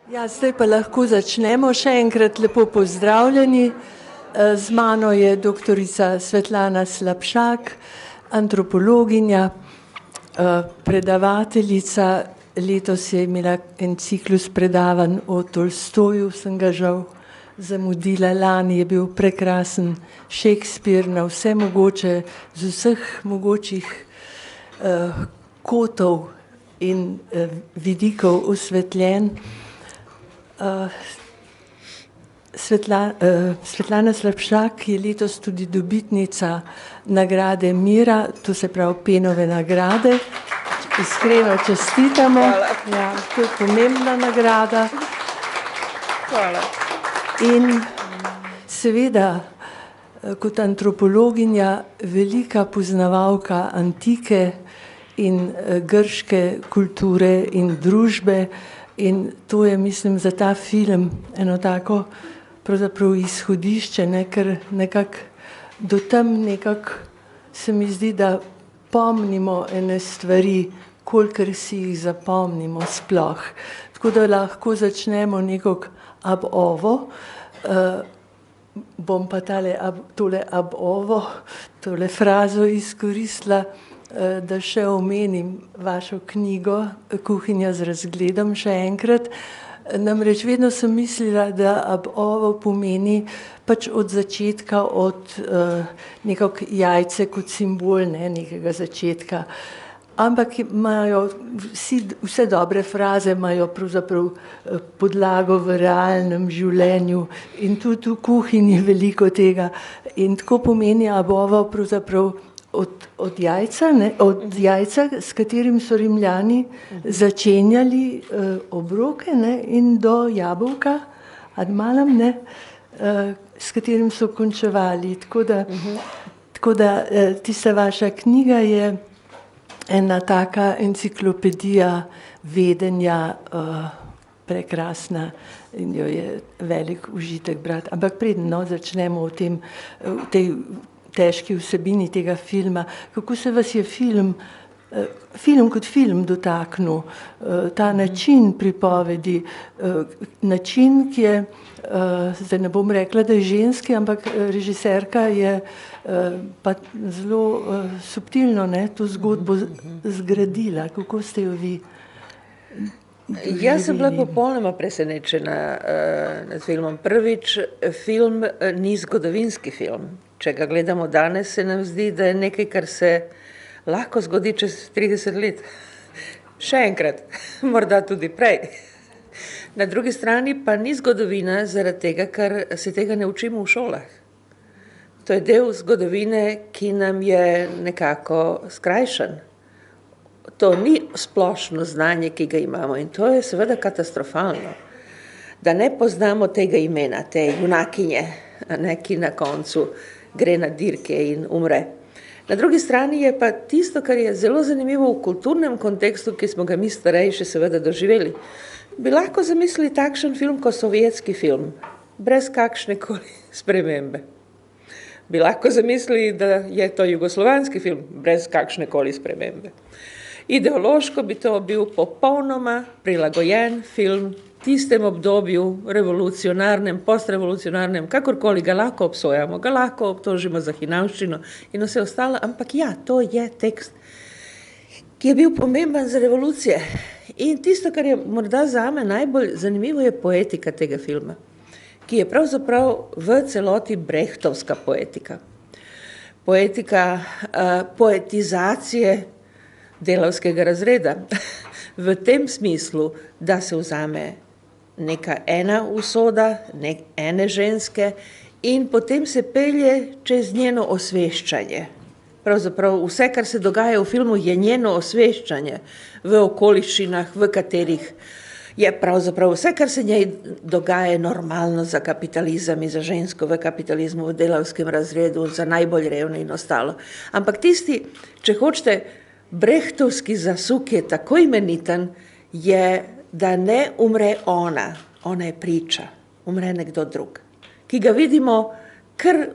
Ja, zdaj pa lahko začnemo. Še enkrat lepo pozdravljeni. Z mano je doktorica Svetlana Slapšak, antropologinja, predavateljica. Letos je imela en ciklus predavanj o Tolstoju, sem ga žal zamudila. Lani je bil prekrasen Shakespeare na vse mogoče, z vseh mogočih kotov in vidikov osvetljen. Svetlana Slapšak je letos tudi dobitnica nagrade Mira, to se pravi Penove nagrade. Iskreno čestitamo. Ja, to je pomembna nagrada. Hvala. In seveda, kot antropologinja, velika poznavalka antike in grške kulture in družbe. In to je, mislim, za ta film eno tako pravzaprav izhodišče, ne, ker nekako do tam nekako se mi zdi, da pomnimo ene stvari, kolikor si jih zapomnimo sploh. Tako da lahko začnemo nekako ab ovo. Bom pa tole ab ovo, tole frazo izkoristila, da še omenim vašo knjigo Kuhinja z razgledom še enkrat. Namreč vedno sem mislila, da ab ovo pomeni pač od začetka, od nekako jajce kot simbol, ne, nekega začetka. Ampak imajo vse dobre fraze imajo pravzaprav podlago v realnem življenju in tudi v kuhinji veliko tega. In tako pomeni ab ovo pravzaprav od jajca, ne, od jajca, s katerim so Rimljani začenjali obroke, ne, in do jabolka, ad malem, ne, s katerim so končevali. Tako da tista vaša knjiga je ena taka enciklopedija vedenja, prekrasna in jo je velik užitek brati. Ampak preden začnemo o tem, v tej težki vsebini tega filma, kako se vas je film kot film dotaknil, ta način pripovedi, način, ki je, zdaj ne bom rekla, da je ženski, ampak režiserka je pa zelo subtilno, ne, to zgodbo zgradila. Kako ste jo vi doživeli? Jaz sem bila popolnoma presenečena nad filmom. Prvič, film ni zgodovinski film. Če ga gledamo danes, se nam zdi, da je nekaj, kar se lahko zgodi čez 30 let. Še enkrat, morda tudi prej. Na drugi strani pa ni zgodovina zaradi tega, ker se tega ne učimo v šolah. To je del zgodovine, ki nam je nekako skrajšan. To ni splošno znanje, ki ga imamo, in to je seveda katastrofalno. Da ne poznamo tega imena, te junakinje, ki na koncu gre na dirke in umre. Na drugi strani je pa tisto, kar je zelo zanimivo v kulturnem kontekstu, ki smo ga mi starejši seveda doživeli. Bi lahko zamislili takšen film kot sovjetski film, brez kakšnekoli spremembe. Bi lahko zamislili, da je to jugoslovanski film, brez kakšnekoli spremembe. Ideološko bi to bil popolnoma prilagojen film tistem obdobju, revolucionarnem, postrevolucionarnem, kakorkoli ga lahko obsojamo, ga lahko obtožimo za hinavščino in vse ostalo, ampak ja, to je tekst, ki je bil pomemben za revolucije. In tisto, kar je morda zame najbolj zanimivo, je poetika tega filma, ki je pravzaprav v celoti brechtovska poetika. Poetika poetizacije delavskega razreda. V tem smislu, da se vzame neka ena usoda, ene ženske in potem se pelje čez njeno osveščanje. Pravzaprav vse, kar se dogaja v filmu, je njeno osveščanje v okoliščinah, v katerih je pravzaprav vse, kar se njej dogaja, normalno za kapitalizem in za žensko v kapitalizmu, v delavskem razredu, za najbolj revne in ostalo. Ampak tisti, če hočete, brechtovski zasuk je tako imeniten, je, da ne umre ona je priča, umre nekdo drug, ki ga vidimo kar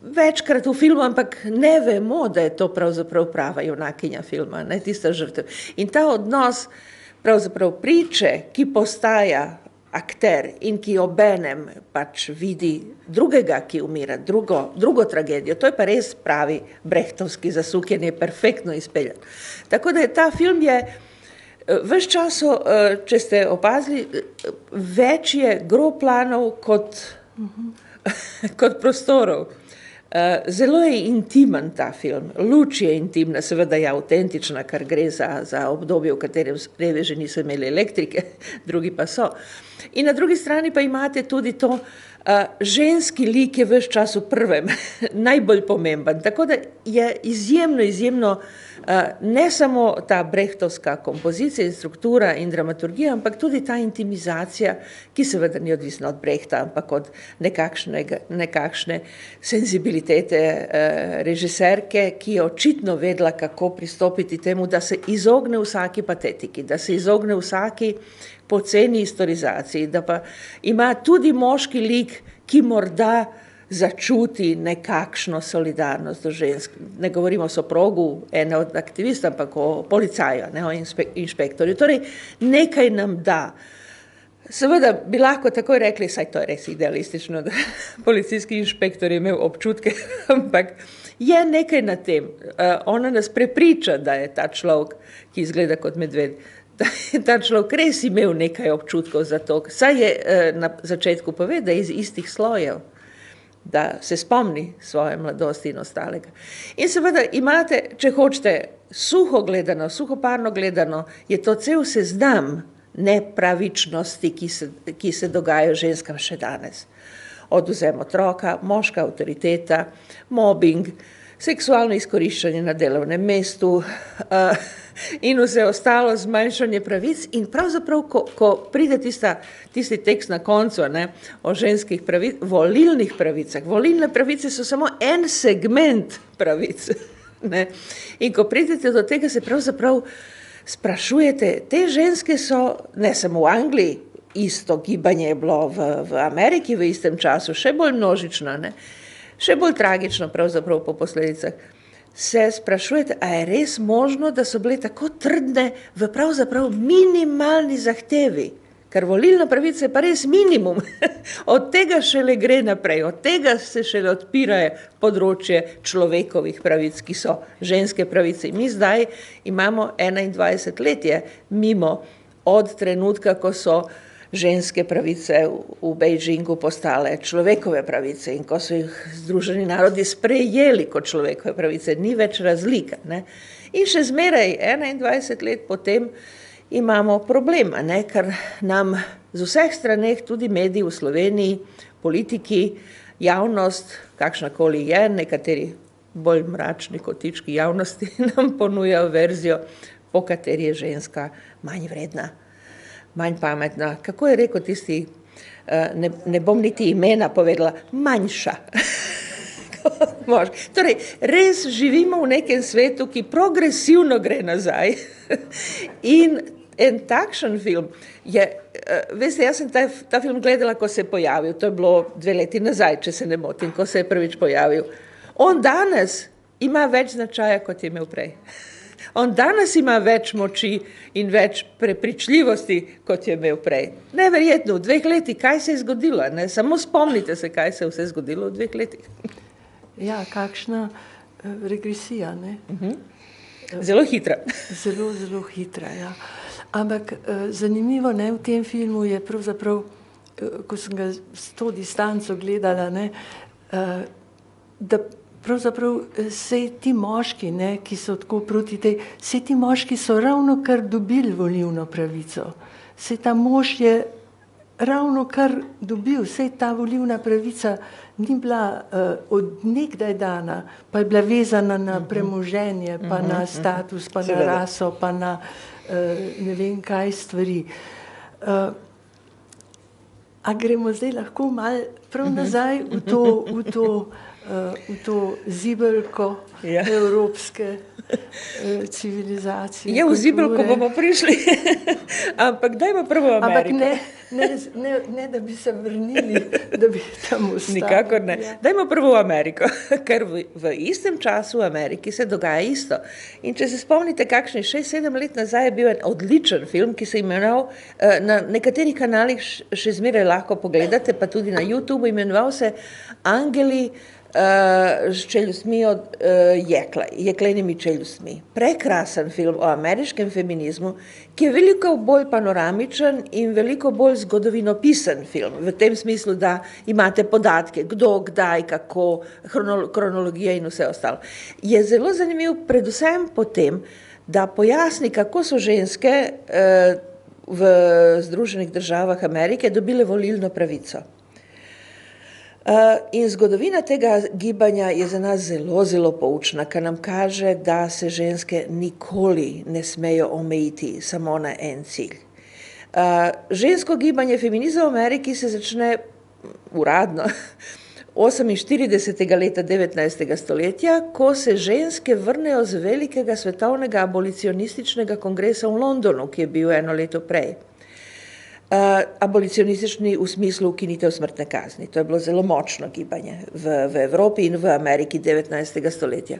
večkrat v filmu, ampak ne vemo, da je to pravzaprav prava junakinja filma, ne, tista žrtev. In ta odnos pravzaprav priče, ki postaja akter in ki obenem pač vidi drugega, ki umira, drugo tragedijo. To je pa res pravi brechtovski zasuk, je perfektno izpeljan. Tako da ta film je ves čas, če ste opazili, več je groplanov kot prostorov. Zelo je intimen ta film, luč je intimna, seveda je avtentična, ker gre za obdobje, v katerem reveži niso imeli elektrike, drugi pa so. In na drugi strani pa imate tudi to, ženski lik je ves čas v prvem, najbolj pomemben. Tako da je izjemno, ne samo ta brechtovska kompozicija in struktura in dramaturgija, ampak tudi ta intimizacija, ki seveda ni odvisna od Brechta, ampak od nekakšne senzibilitete režiserke, ki je očitno vedela, kako pristopiti temu, da se izogne vsaki patetiki, da se izogne vsaki poceni historizaciji, da pa ima tudi moški lik, ki morda začuti nekakšno solidarnost do žensk. Ne govorimo o soprogu ene od aktivistov, ampak o policaju, ne, o inšpektorju. Torej, nekaj nam da. Seveda bi lahko takoj rekli, saj to je res idealistično, da policijski inšpektor je imel občutke, ampak je nekaj na tem. Ona nas prepriča, da je ta človek, ki izgleda kot medved, da je ta človek res imel nekaj občutkov za to. Saj je na začetku povedal, da je iz istih slojev, da se spomni svoje mladosti in ostalega. In seveda imate, če hočete, suhoparno gledano, je to cel seznam nepravičnosti, ki se dogajajo ženskam še danes. Odvzem otroka, moška avtoriteta, mobbing, seksualno izkoriščanje na delovnem mestu in vse ostalo, zmanjšanje pravic. In pravzaprav, ko pride tisti tekst na koncu, ne, o ženskih volilnih pravicah, volilne pravice so samo en segment pravic. Ne. In ko pridete do tega, se pravzaprav sprašujete, te ženske so, ne samo v Angliji, isto gibanje je bilo v Ameriki v istem času, še bolj množično, ne, še bolj tragično pravzaprav po posledicah. Se sprašujete, a je res možno, da so bile tako trdne v pravzaprav minimalni zahtevi, ker volilna pravica je pa res minimum. Od tega šele gre naprej, od tega se šele odpirajo področje človekovih pravic, ki so ženske pravice. Mi zdaj imamo 21 letje mimo od trenutka, ko so ženske pravice v Beijingu postale človekove pravice in ko so jih Združeni narodi sprejeli kot človekove pravice, ni več razlika. Ne? In še zmeraj 21 let potem imamo problem, ne? Ker nam z vseh straneh, tudi mediji v Sloveniji, politiki, javnost, kakšnakoli je, nekateri bolj mračni kotički javnosti nam ponujajo verzijo, po kateri je ženska manj vredna, manj pametna. Kako je rekel tisti, ne bom niti imena povedala, manjša. Torej, res živimo v nekem svetu, ki progresivno gre nazaj. In en takšen film je, veste, jaz sem ta film gledala, ko se je pojavil, to je bilo 2 leti nazaj, če se ne motim, ko se je prvič pojavil. On danes ima več značaja, kot je imel prej. On danes ima več moči in več prepričljivosti, kot je imel prej. Neverjetno, v 2 letih, kaj se je zgodilo? Ne? Samo spomnite se, kaj se je vse zgodilo v 2 letih. Ja, kakšna regresija, ne? Zelo hitra. Zelo hitra, ja. Ampak zanimivo, ne, v tem filmu je pravzaprav, ko sem ga s to distanco gledala, ne, da pravzaprav sej ti moški, ne, ki so tako proti tej, sej ti moški so ravno kar dobili volilno pravico. Sej ta mož je ravno kar dobil, sej ta volilna pravica ni bila od nekdaj dana, pa je bila vezana na premoženje, pa na status, pa na raso, pa na ne vem kaj stvari. A gremo zdaj lahko malo prav nazaj v to zibelko evropske civilizacije. Je v zibelko bomo prišli, ampak dajmo prvo Ameriko. Ampak ne, Ne, da bi se vrnili, da bi tam ostali. Nikakor ne. Ja. Dajmo prvo v Ameriko, ker v istem času v Ameriki se dogaja isto. In če se spomnite, kakšni 6-7 let nazaj je bil en odličen film, ki se imenoval, na nekaterih kanalih še zmeraj lahko pogledate, pa tudi na YouTube, imenoval se Angeli s čeljustmi od jekla, jeklenimi čeljustmi. Prekrasen film o ameriškem feminizmu, ki je veliko bolj panoramičen in veliko bolj zgodovinopisen film, v tem smislu, da imate podatke, kdo, kdaj, kako, kronologija in vse ostalo. Je zelo zanimiv predvsem potem, da pojasni, kako so ženske v Združenih državah Amerike dobile volilno pravico. In zgodovina tega gibanja je za nas zelo, zelo poučna, ker nam kaže, da se ženske nikoli ne smejo omejiti samo na en cilj. Žensko gibanje feminizma v Ameriki se začne uradno 48. leta 19. stoletja, ko se ženske vrnejo z velikega svetovnega abolicionističnega kongresa v Londonu, ki je bil eno leto prej. Abolicionistični v smislu ukinitev smrtne kazni. To je bilo zelo močno gibanje v Evropi in v Ameriki 19. stoletja.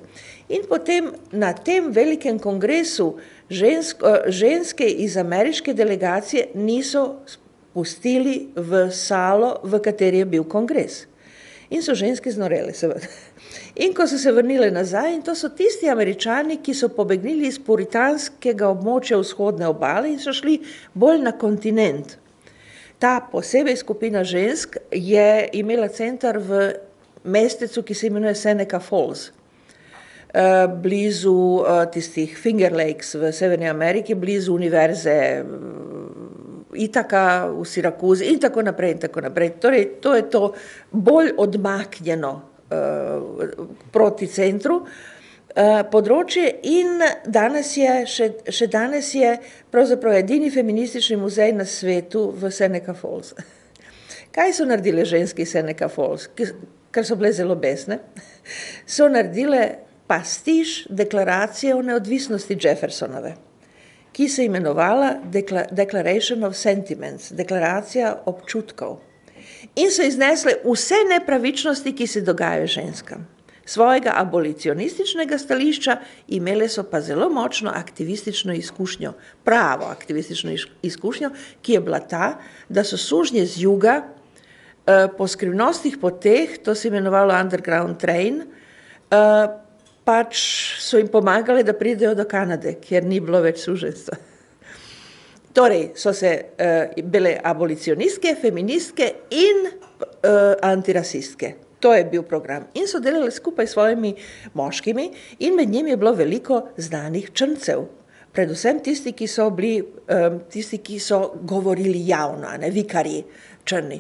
In potem na tem velikem kongresu ženske iz ameriške delegacije niso pustili v salo, v kateri je bil kongres. In so ženske znorele, seveda. In ko so se vrnile nazaj, in to so tisti Američani, ki so pobegnili iz puritanskega območja vzhodne obale in so šli bolj na kontinent. Ta posebej skupina žensk je imela center v mestecu, ki se imenuje Seneca Falls, blizu tistih Finger Lakes v Severni Ameriki, blizu univerze Itaka v Sirakuzi in tako naprej in tako naprej. Torej, to je to bolj odmaknjeno proti centru področje in danes je, še danes je pravzaprav edini feministični muzej na svetu v Seneca Falls. Kaj so naredile ženske iz Seneca Falls, ker so bile zelo besne? So naredile pastiš deklaracije o neodvisnosti Jeffersonove, ki se imenovala Declaration of Sentiments, deklaracija občutkov. In so iznesle vse nepravičnosti, ki se dogajajo ženskam. Svojega abolicionističnega stališča imele so pa zelo močno aktivistično izkušnjo, pravo aktivistično izkušnjo, ki je bila ta, da so sužnje z juga po skrivnostih poteh, to se imenovalo Underground Train, pač so jim pomagale, da pridejo do Kanade, kjer ni bilo več suženstva. Torej, so se bile abolicionistke, feministke in antirasistke. To je bil program. In so delali skupaj s svojimi moškimi in med njimi je bilo veliko znanih črncev. Predvsem tisti, ki so bili, tisti, ki so govorili javno, ne, vikarji črni.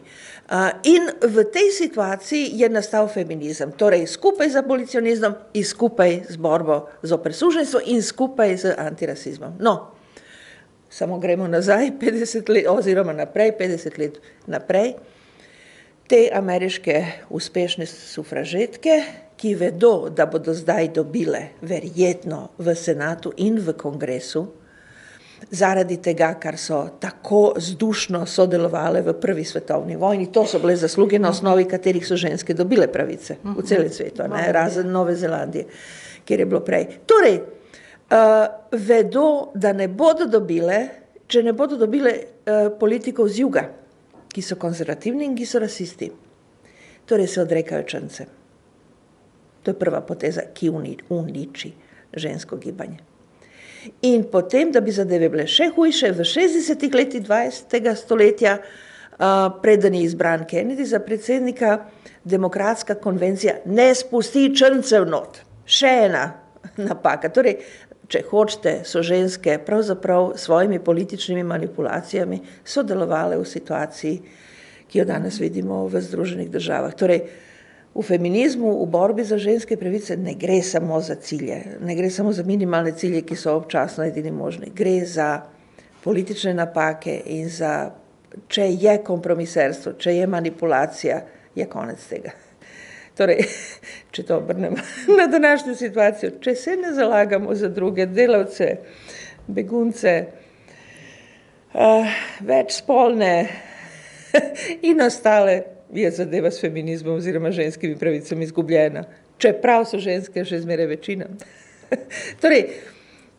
In v tej situaciji je nastal feminizem. Torej, skupaj z abolicionizmom in skupaj z borbo zoper suženjstvo in skupaj z antirasizmom. No, samo gremo nazaj 50 let, oziroma naprej, 50 let naprej. Te ameriške uspešne sufražetke, ki vedo, da bodo zdaj dobile verjetno v senatu in v kongresu, zaradi tega, kar so tako zdušno sodelovale v prvi svetovni vojni, to so bile zasluge, na osnovi katerih so ženske dobile pravice v celem svetu, ne, razen Nove Zelandije, kjer je bilo prej. Torej, vedo, da ne bodo dobile, če ne bodo dobile politikov z juga, ki so konzervativni in ki so rasisti. Torej se odrekajo črncem. To je prva poteza, ki uniči žensko gibanje. In potem, da bi zadeve bile še hujše, v 60. letih 20. stoletja, preden je izbran Kennedy za predsednika, demokratska konvencija ne spusti črncev not. Še ena napaka. Torej, če hočete, so ženske pravzaprav svojimi političnimi manipulacijami sodelovale v situaciji, ki jo danes vidimo v Združenih državah. Torej, v feminizmu, v borbi za ženske pravice ne gre samo za cilje, ne gre samo za minimalne cilje, ki so občasno edini možni. Gre za politične napake in za, če je kompromiserstvo, če je manipulacija, je konec tega. Torej, če to obrnemo na današnjo situacijo, če se ne zalagamo za druge delavce, begunce, večspolne in ostale je zadeva s feminizmom oziroma ženskimi pravicami izgubljena. Čeprav so ženske še zmeraj večina. Torej,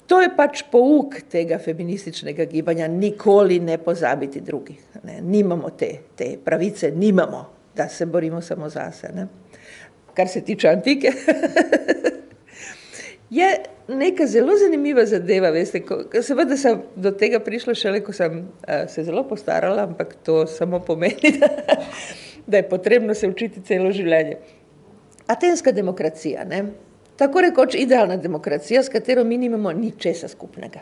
to je pač pouk tega feminističnega gibanja, nikoli ne pozabiti drugih. Ne? Nimamo te pravice, nimamo, da se borimo samo zase. Ne? Kar se tiče antike, je neka zelo zanimiva zadeva, veste, seveda sem do tega prišla šele, ko sem se zelo postarala, ampak to samo pomeni, da je potrebno se učiti celo življenje. Atenska demokracija, ne? Tako rekoč idealna demokracija, s katero mi nimamo ničesa skupnega.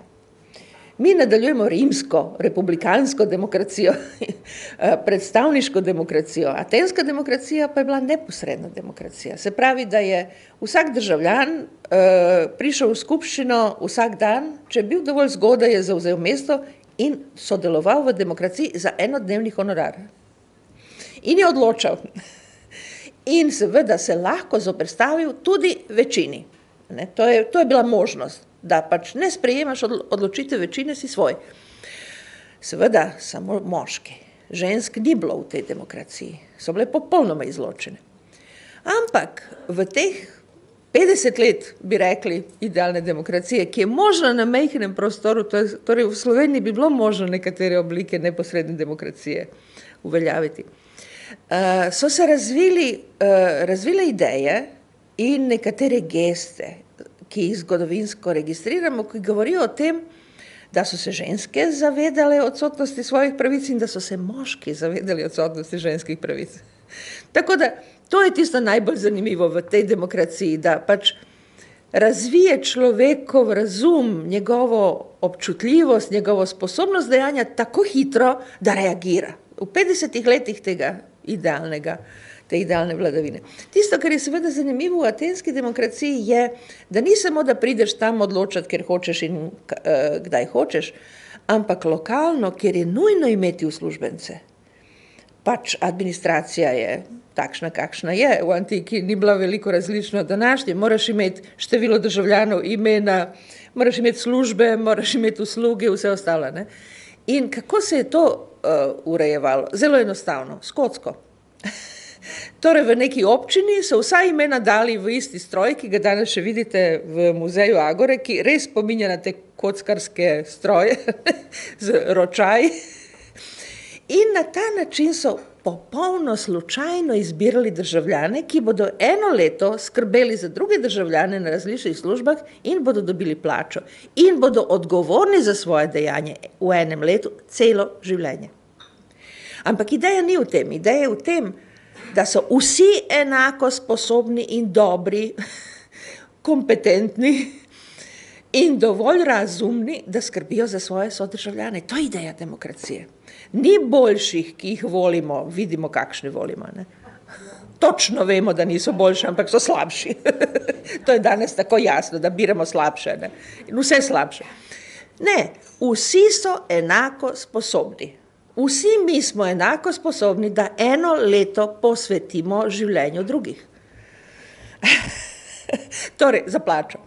Mi nadaljujemo rimsko, republikansko demokracijo, predstavniško demokracijo. Atenska demokracija pa je bila neposredna demokracija. Se pravi, da je vsak državljan prišel v skupščino vsak dan, če je bil dovolj zgodaj, je zavzel mesto in sodeloval v demokraciji za enodnevni honorar. In je odločal. In seveda se lahko zoperstavil tudi večini. Ne? To je bila možnost, da pač ne sprejemaš odločitev večine, si svoj. Seveda samo moški. Žensk ni bilo v tej demokraciji. So bile popolnoma izločene. Ampak v teh 50 let, bi rekli, idealne demokracije, ki je možno na majhnem prostoru, torej v Sloveniji bi bilo možno nekatere oblike neposredne demokracije uveljaviti. So se razvile ideje in nekatere geste, ki jih zgodovinsko registriramo, ki govorijo o tem, da so se ženske zavedale odsotnosti svojih pravic in da so se moški zavedali odsotnosti ženskih pravic. Tako da, to je tisto najbolj zanimivo v tej demokraciji, da pač razvije človekov razum, njegovo občutljivost, njegovo sposobnost dejanja tako hitro, da reagira. V 50 letih te idealne vladavine. Tisto, kar je seveda zanimivo v atenski demokraciji, je, da ni samo, da prideš tam odločati, ker hočeš in kdaj hočeš, ampak lokalno, kjer je nujno imeti uslužbence. Pač administracija je takšna, kakšna je. V antiki ni bila veliko različna od današnje. Moraš imeti število državljanov, imena, moraš imeti službe, moraš imeti usluge, vse ostalo. Ne? In kako se je to urejevalo? Zelo enostavno, skotsko. Torej v neki občini so vsa imena dali v isti stroj, ki ga danes še vidite v muzeju Agore, ki res spominja na te kockarske stroje z ročaji. In na ta način so popolno slučajno izbirali državljane, ki bodo eno leto skrbeli za druge državljane na različnih službah in bodo dobili plačo. In bodo odgovorni za svoje dejanje v enem letu celo življenje. Ampak ideja ni v tem. Ideja je v tem, da so vsi enako sposobni in dobri, kompetentni in dovolj razumni, da skrbijo za svoje sodržavljane. To je ideja demokracije. Ni boljših, ki jih volimo, vidimo, kakšne volimo. Ne? Točno vemo, da niso boljši, ampak so slabši. To je danes tako jasno, da biramo slabše. Ne? In vse slabše. Ne, vsi so enako sposobni. Vsi mi smo enako sposobni, da eno leto posvetimo življenju drugih. Torej, za plačo.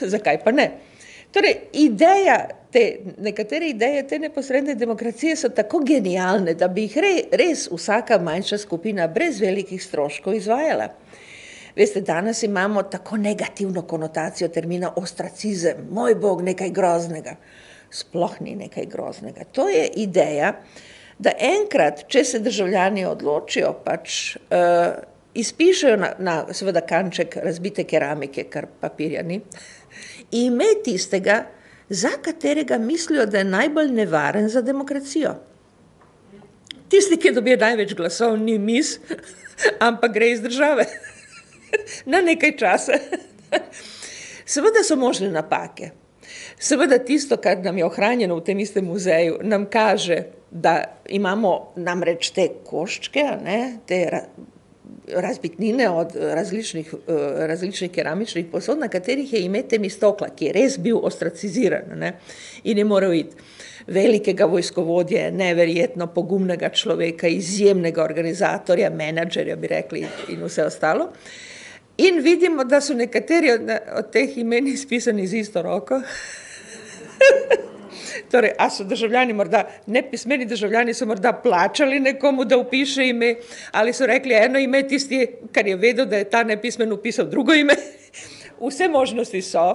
Zakaj pa ne? Torej, nekatere ideje te neposredne demokracije so tako genialne, da bi jih res vsaka manjša skupina brez velikih stroškov izvajala. Veste, danes imamo tako negativno konotacijo termina ostracizem. Moj bog, nekaj groznega. Sploh ni nekaj groznega. To je ideja, da enkrat, če se državljani odločijo, pač izpišejo na seveda kanček razbite keramike, kar papirja ni, ime tistega, za katerega mislijo, da je najbolj nevaren za demokracijo. Tisti, ki dobijo največ glasov, ni mis, ampak gre iz države. Na nekaj časa. Seveda so možne napake. Seveda tisto, kar nam je ohranjeno v tem istem muzeju, nam kaže, da imamo namreč te koščke, ne, te razbitnine od različnih keramičnih posod, na katerih je ime Temistokla, ki je res bil ostraciziran, ne, in je moral iti. Velikega vojskovodje, neverjetno pogumnega človeka, izjemnega organizatorja, menadžerja, bi rekli, in vse ostalo. In vidimo, da so nekateri od teh imen izpisani z isto roko. Torej, a so državljani morda, nepismeni državljani so morda plačali nekomu, da upiše ime, ali so rekli eno ime, tisti, kar je vedel, da je ta nepismen upisal drugo ime. Vse možnosti so.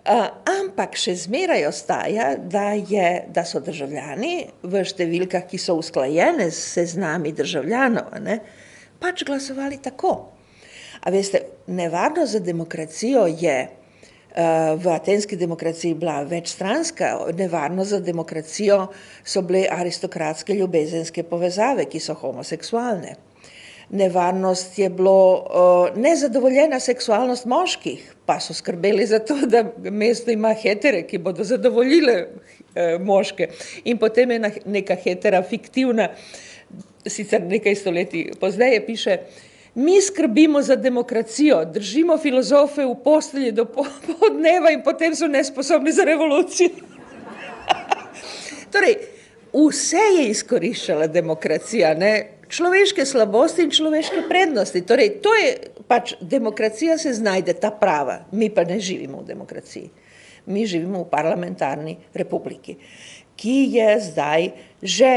Ampak še zmeraj ostaja, da so državljani v številkah, ki so usklajene s seznami državljanov, ne, pač glasovali tako. A veste, nevarno za demokracijo je v atenski demokraciji bila večstranska, nevarno za demokracijo so bile aristokratske ljubezenske povezave, ki so homoseksualne. Nevarnost je bilo nezadovoljena seksualnost moških, pa so skrbeli za to, da mesto ima hetere, ki bodo zadovoljile moške. In potem je neka hetera fiktivna, sicer nekaj stoletij pozneje piše, mi skrbimo za demokracijo, držimo filozofe v postelji do podneva in potem so nesposobni za revolucijo. Torej, vse je izkoriščala demokracija, ne? Človeške slabosti in človeške prednosti. Torej, to je pač, demokracija se znajde, ta prava. Mi pa ne živimo v demokraciji. Mi živimo v parlamentarni republiki, ki je zdaj že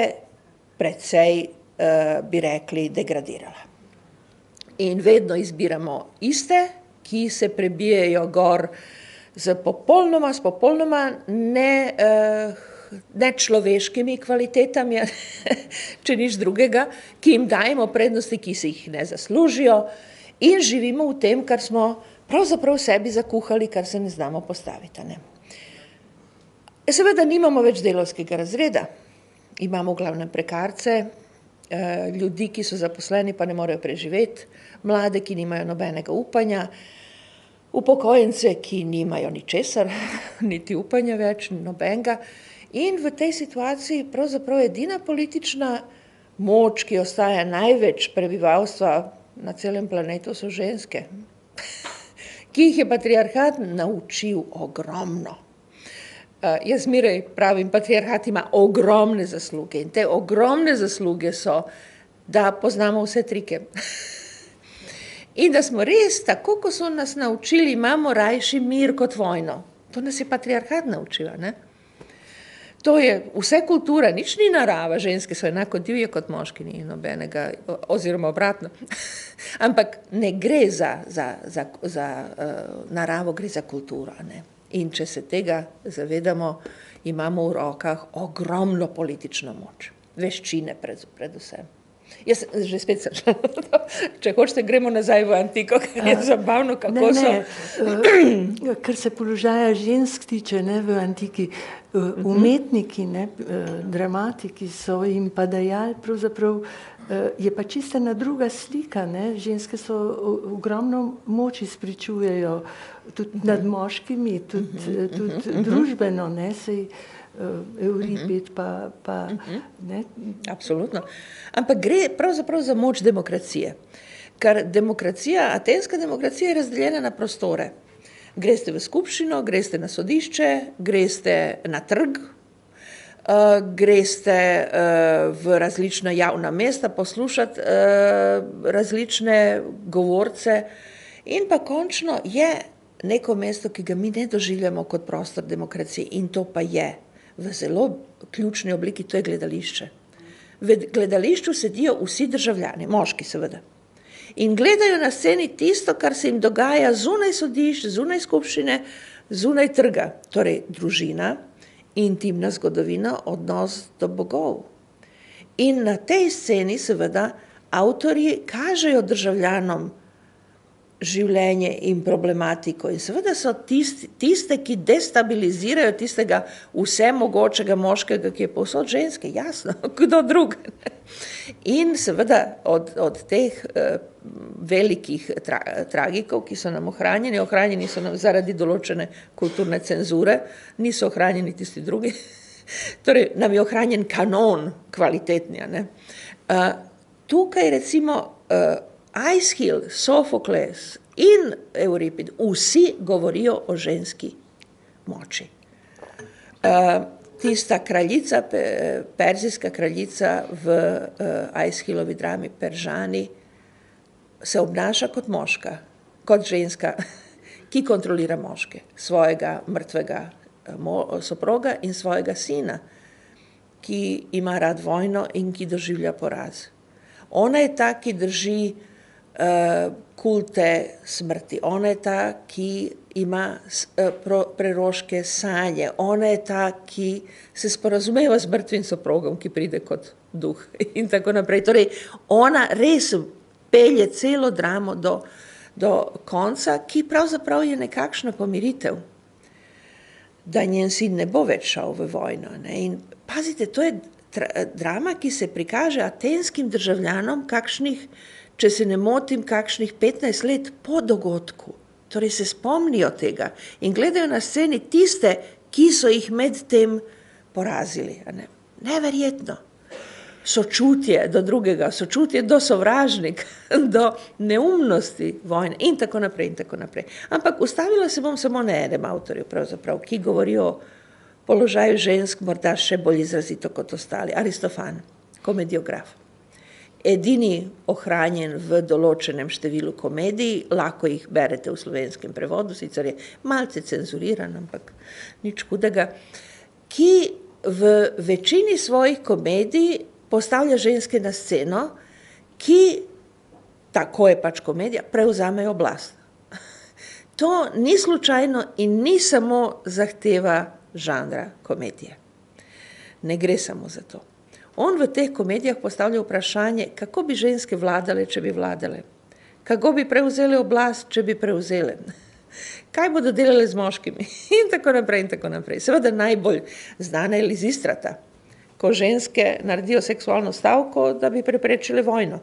precej, bi rekli, degradirala. In vedno izbiramo iste, ki se prebijajo gor s popolnoma nečloveškimi kvalitetami, če nič drugega, ki jim dajemo prednosti, ki si jih ne zaslužijo in živimo v tem, kar smo pravzaprav sebi zakuhali, kar se ne znamo postaviti. Ne? Seveda nimamo več delavskega razreda, imamo v glavnem prekarce, ljudi, ki so zaposleni, pa ne morejo preživeti, mlade, ki nimajo nobenega upanja, upokojence, ki nimajo ničesar, niti upanja več, nobenega. In v tej situaciji pravzaprav edina politična moč, ki ostaja največ prebivalstva na celem planetu, so ženske, ki jih je patriarhat naučil ogromno. Jaz zmeraj pravim, patriarhat ima ogromne zasluge in te ogromne zasluge so, da poznamo vse trike. In da smo res, tako kot so nas naučili, imamo rajši mir kot vojno. To nas je patriarhat naučila, ne? To je vse kultura, nič ni narava, ženske so enako divje kot moški, ni nobenega, oziroma obratno. Ampak ne gre za naravo, gre za kulturo, ne? In če se tega zavedamo, imamo v rokah ogromno politično moč, veščine predvsem. Jaz že spet sem šla, če hočete, gremo nazaj v antiko, ker je zabavno, kako so. Kar se položaja žensk tiče, ne, v antiki, umetniki, ne, dramatiki so jim pa dajali, pravzaprav je pa čisto ena druga slika, ne, ženske so ogromno moč izpričujejo, tudi nad moškimi, tudi družbeno, ne, sej Euripid pa ne. Absolutno. Ampak gre pravzaprav za moč demokracije. Ker demokracija, atenska demokracija je razdeljena na prostore. Greste v skupščino, greste na sodišče, greste na trg, greste v različna javna mesta poslušati različne govorce in pa končno je neko mesto, ki ga mi ne doživljamo kot prostor demokracije in to pa je v zelo ključni obliki, to je gledališče. V gledališču sedijo vsi državljani, moški seveda. In gledajo na sceni tisto, kar se jim dogaja zunaj sodišč, zunaj skupščine, zunaj trga. Torej družina, intimna zgodovina, odnos do bogov. In na tej sceni seveda avtorji kažejo državljanom življenje in problematiko. In seveda so tiste, ki destabilizirajo tistega vsemogočega moškega, ki je povsod ženske, jasno, kdo drug. In seveda od teh velikih tragikov, ki so nam ohranjeni so nam zaradi določene kulturne cenzure, niso ohranjeni tisti drugi. Torej, nam je ohranjen kanon kvalitetnja, ne. Tukaj recimo Aeschyl, Sofokles in Euripid, vsi govorijo o ženski moči. Tista kraljica, perzijska kraljica v Aeschylovi drami Peržani se obnaša kot moška, kot ženska, ki kontrolira moške, svojega mrtvega soproga in svojega sina, ki ima rad vojno in ki doživlja poraz. Ona je ta, ki drži kulte smrti. Ona je ta, ki ima preroške sanje. Ona je ta, ki se sporazumeva z mrtvim soprogom, ki pride kot duh in tako naprej. Torej, ona res pelje celo dramo do konca, ki pravzaprav je nekakšna pomiritev, da njen sin ne bo več šel v vojno. Ne? In pazite, to je drama, ki se prikaže atenskim državljanom kakšnih, če se ne motim, kakšnih 15 let po dogodku. Torej se spomnijo tega in gledajo na sceni tiste, ki so jih med tem porazili. Ne? Neverjetno. Sočutje do drugega, sočutje do sovražnika, do neumnosti vojne in tako naprej in tako naprej. Ampak ustavila se bom samo na enem avtorju, pravzaprav, ki govori o položaju žensk morda še bolj izrazito kot ostali. Aristofan, komediograf. Edini ohranjen v določenem številu komedij, lahko jih berete v slovenskem prevodu, sicer je malce cenzuriran, ampak nič hudega, ki v večini svojih komedij postavlja ženske na sceno, ki, tako je pač komedija, prevzamejo oblast. To ni slučajno in ni samo zahteva žanra komedije. Ne gre samo za to. On v teh komedijah postavlja vprašanje, kako bi ženske vladale, če bi vladale. Kako bi prevzele oblast, če bi prevzele. Kaj bodo delale z moškimi? In tako naprej, in tako naprej. Seveda najbolj znana je Lizistrata, ko ženske naredijo seksualno stavko, da bi preprečile vojno.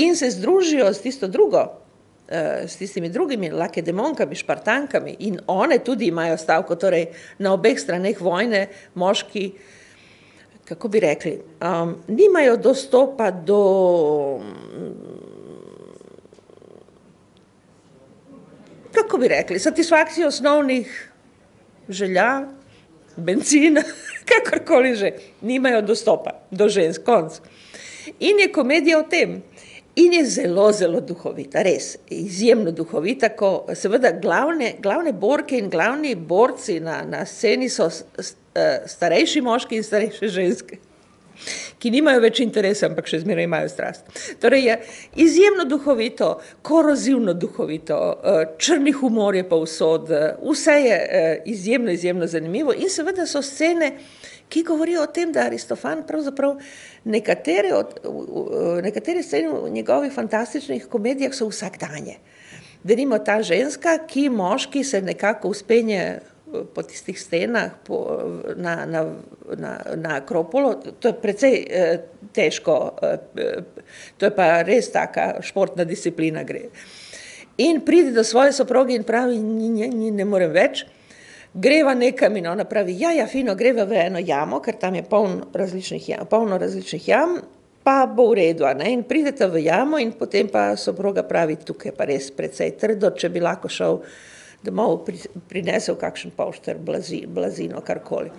In se združijo s tisto drugo, s tistimi drugimi lakedemonkami, špartankami in one tudi imajo stavko, torej na obeh straneh vojne moški, kako bi rekli, nimajo dostopa do kako bi rekli, satisfakcije osnovnih želja, bencina, kakorkoli že, nimajo dostopa do žensk, konc. In je komedija o tem. In je zelo, zelo duhovita, res, izjemno duhovita, ko seveda glavne borke in glavni borci na sceni so starejši moški in starejše ženske, ki nimajo več interesa, ampak še zmeraj imajo strast. Torej je izjemno duhovito, korozivno duhovito, črni humor je povsod, vse je izjemno, izjemno zanimivo in seveda so scene, ki govorijo o tem, da Aristofan pravzaprav nekatere scene v njegovih fantastičnih komedijah so vsakdanje. Denimo ta ženska, ki moški se nekako uspenje po tistih stenah na Akropolu, to je precej težko, to je pa res taka športna disciplina gre. In pride do svoje soproge in pravi, ne morem več, greva nekam in ona pravi, ja, fino, greva v eno jamo, ker tam je polno različnih jam, pa bo v redu, ne? In prideta v jamo in potem pa soproga pravi, tukaj pa res precej trdo, če bi lahko šel domov, prinesel kakšen polšter, blazino, karkoli.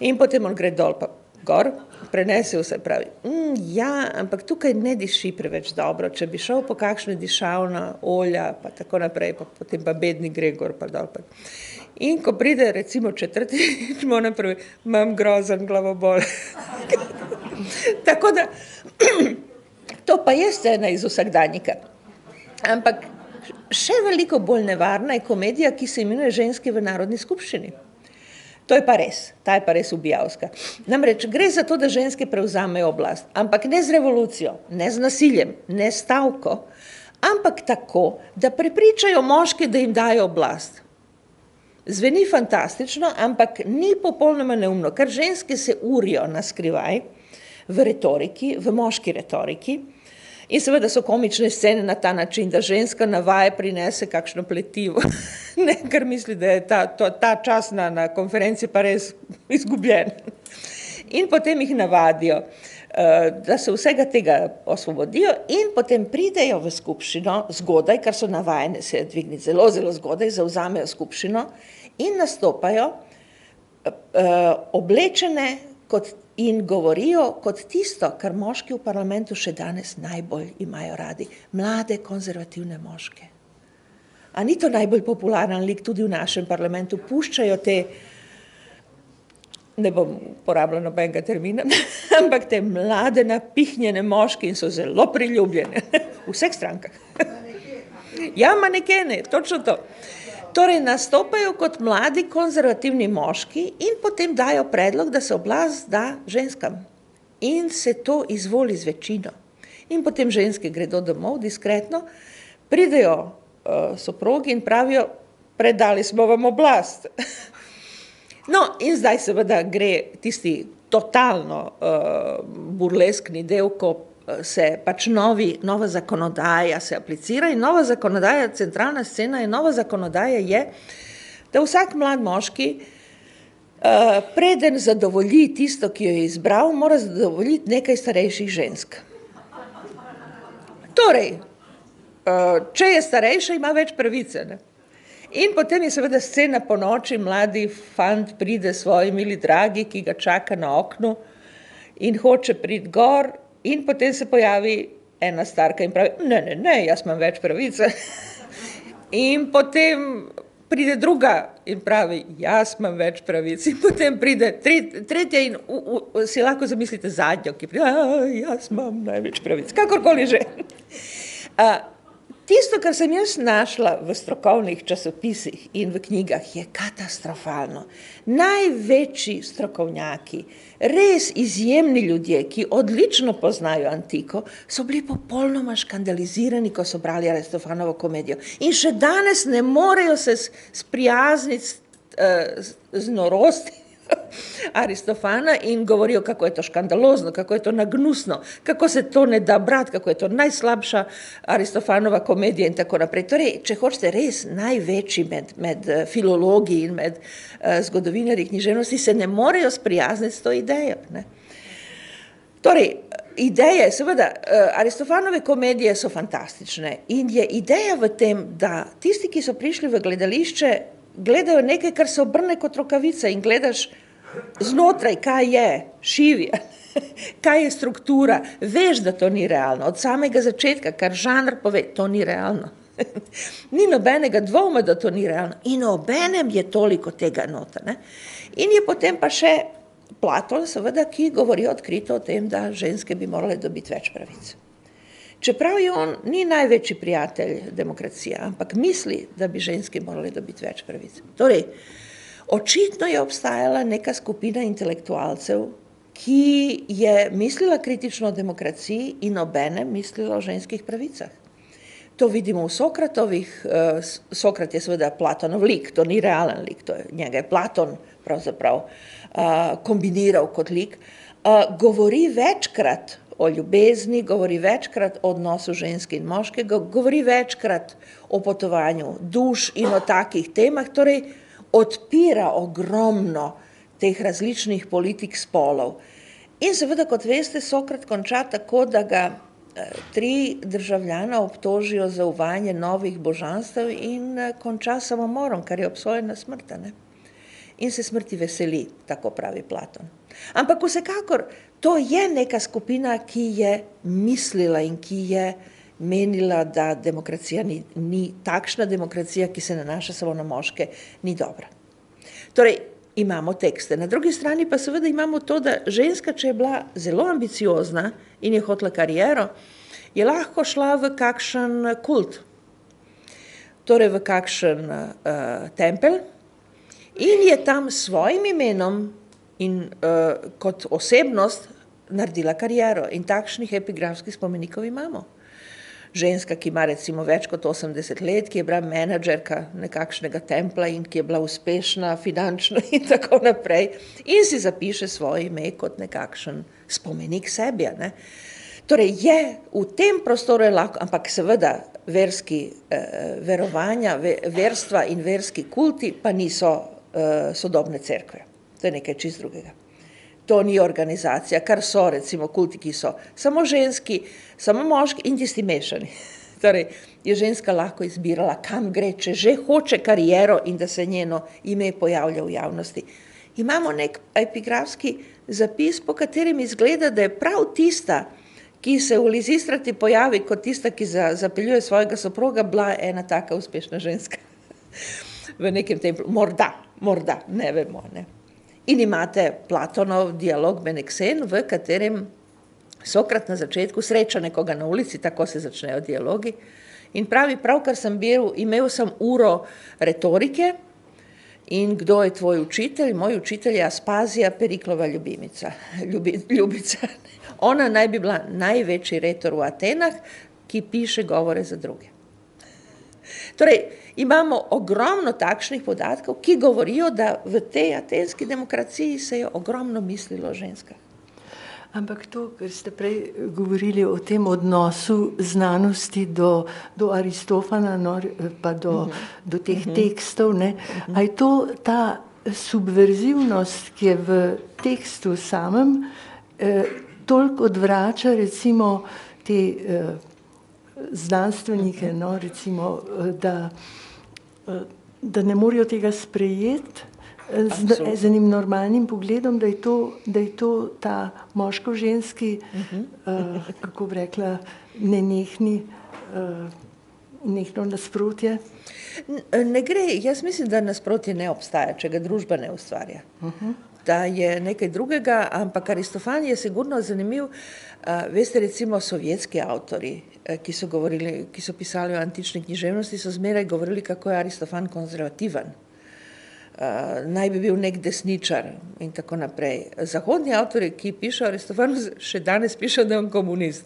In potem on gre dol pa gor, prenesel se, pravi, ja, ampak tukaj ne diši preveč dobro, če bi šel po kakšne dišavna olja, pa tako naprej, pa potem pa bedni gre gor pa dol. In ko pride recimo četrtič, mu napravi, imam grozen glavobol. Tako da, to pa je scena iz vsakdanjika. Ampak še veliko bolj nevarna je komedija, ki se imenuje Ženske v Narodni skupščini. To je pa res, ta je pa res ubijavska. Namreč gre za to, da ženske prevzamejo oblast, ampak ne z revolucijo, ne z nasiljem, ne s stavko, ampak tako, da prepričajo moške, da jim dajo oblast. Zveni fantastično, ampak ni popolnoma neumno, ker ženske se urijo na skrivaj v retoriki, v moški retoriki in seveda so komične scene na ta način, da ženska na vaje prinese kakšno pletivo, ne, ker misli, da je ta čas na konferenci pa res izgubljen. In potem jih navadijo, da se vsega tega osvobodijo in potem pridejo v skupščino zgodaj, kar so navajene se dvigniti zelo, zelo zgodaj, zavzamejo skupščino in nastopajo oblečene in govorijo kot tisto, kar moški v parlamentu še danes najbolj imajo radi, mlade konzervativne moške. A ni to najbolj popularen lik tudi v našem parlamentu? Puščajo te, ne bom porabila nobenega termina, ampak te mlade napihnjene moški in so zelo priljubljene v vseh strankah. Ja, manekene, točno to. Torej nastopajo kot mladi konzervativni moški in potem dajo predlog, da se oblast da ženskam. In se to izvoli z večino. In potem ženske gredo domov diskretno, pridejo soprogi in pravijo, predali smo vam oblast. No, in zdaj seveda gre tisti totalno burleskni del, ko se pač nova zakonodaja se aplicira in nova zakonodaja, centralna scena in nova zakonodaja je, da vsak mlad moški preden zadovolji tisto, ki jo je izbral, mora zadovoljiti nekaj starejših žensk. Torej, če je starejša, ima več pravice, ne? In potem je seveda scena po noči, mladi fant pride svoji mili dragi, ki ga čaka na oknu in hoče priti gor in potem se pojavi ena starka in pravi, ne, jaz imam več pravice. In potem pride druga in pravi, jaz imam več pravic. In potem pride tretja in si lahko zamislite zadnjo, ki pride, jaz imam največ pravic. Kakorkoli že. Tisto, kar sem jaz našla v strokovnih časopisih in v knjigah, je katastrofalno. Največji strokovnjaki, res izjemni ljudje, ki odlično poznajo antiko, so bili popolnoma škandalizirani, ko so brali Aristofanovo komedijo. In še danes ne morejo se sprijazniti z norosti Aristofana in govorijo, kako je to škandalozno, kako je to nagnusno, kako se to ne da brati, kako je to najslabša Aristofanova komedija in tako naprej. Torej, če hočete res največji med filologi in med zgodovinarji književnosti, se ne morejo sprijazniti s to idejo, ne. Torej, ideje, seveda, Aristofanove komedije so fantastične in je ideja v tem, da tisti, ki so prišli v gledališče, gledajo nekaj, kar se obrne kot rokavica in gledaš znotraj, kaj je, šivje, kaj je struktura, veš, da to ni realno. Od samega začetka, kar žanr pove, to ni realno. Ni nobenega dvoma, da to ni realno. In obenem je toliko tega nota, ne. In je potem pa še Platon, seveda, ki govori odkrito o tem, da ženske bi morale dobiti več pravic. Čeprav je on ni največji prijatelj demokracije, ampak misli, da bi ženski morali dobiti več pravic. Torej, očitno je obstajala neka skupina intelektualcev, ki je mislila kritično o demokraciji in obenem mislila o ženskih pravicah. To vidimo v Sokratovih, Sokrat je seveda Platonov lik, to ni realen lik, njega je Platon pravzaprav kombiniral kot lik, govori večkrat o ljubezni, govori večkrat o odnosu ženske in moškega, govori večkrat o potovanju duš in o takih temah, torej odpira ogromno teh različnih politik spolov. In seveda, kot veste, Sokrat konča tako, da ga 3 državljana obtožijo za uvajanje novih božanstev in konča samomorom, kar je obsojen na smrt, ne? In se smrti veseli, tako pravi Platon. Ampak vsekakor, to je neka skupina, ki je mislila in ki je menila, da demokracija ni takšna demokracija, ki se nanaša samo na moške, ni dobra. Torej, imamo tekste. Na drugi strani pa seveda imamo to, da ženska, če je bila zelo ambiciozna in je hotela kariero, je lahko šla v kakšen kult, torej v kakšen tempelj in je tam s svojim imenom in kot osebnost naredila kariero. In takšnih epigrafskih spomenikov imamo. Ženska, ki ima recimo več kot 80 let, ki je bila menadžerka nekakšnega templa in ki je bila uspešna finančno in tako naprej in si zapiše svoje ime kot nekakšen spomenik sebi, ne. Torej je v tem prostoru je lahko, ampak seveda verski verovanja, verstva in verski kulti pa niso sodobne cerkve. To je nekaj čist drugega. To ni organizacija, kar so recimo kulti, ki so samo ženski, samo moški in tisti mešani. Torej je ženska lahko izbirala, kam gre, če že hoče kariero in da se njeno ime pojavlja v javnosti. Imamo nek epigrafski zapis, po katerem izgleda, da je prav tista, ki se v Lizistrati pojavi kot tista, ki zapeljuje svojega soproga, bila ena taka uspešna ženska. V nekem templu. Morda, ne vemo. Ne. In imate Platonov dialog Meneksen, v katerem Sokrat na začetku sreča nekoga na ulici, tako se začnejo dialogi, in pravi, pravkar sem imel sem uro retorike in kdo je tvoj učitelj? Moj učitelj je Aspazija, Periklova ljubica. Ona naj bi bila največji retor v Atenah, ki piše govore za druge. Torej, imamo ogromno takšnih podatkov, ki govorijo, da v tej atenski demokraciji se je ogromno mislilo o ženskah. Ampak to, ker ste prej govorili o tem odnosu znanosti do Aristofana, no, pa do teh tekstov, ne, a je to ta subverzivnost, ki je v tekstu samem, toliko odvrača recimo te znanstvenike, no, recimo, da ne morejo tega sprejeti z enim normalnim pogledom, da je to ta moško-ženski, kako bi rekla, nenehno nasprotje? Ne gre, jaz mislim, da nasprotje ne obstaja, če ga družba ne ustvarja. Da je nekaj drugega, ampak Aristofan je sigurno zanimiv. Veste, recimo sovjetski avtori, ki so pisali o antični književnosti, so zmeraj govorili, kako je Aristofan konzervativen. Naj bi bil nek desničar in tako naprej. Zahodni avtori, ki pišejo Aristofanu, še danes pišejo, da je on komunist.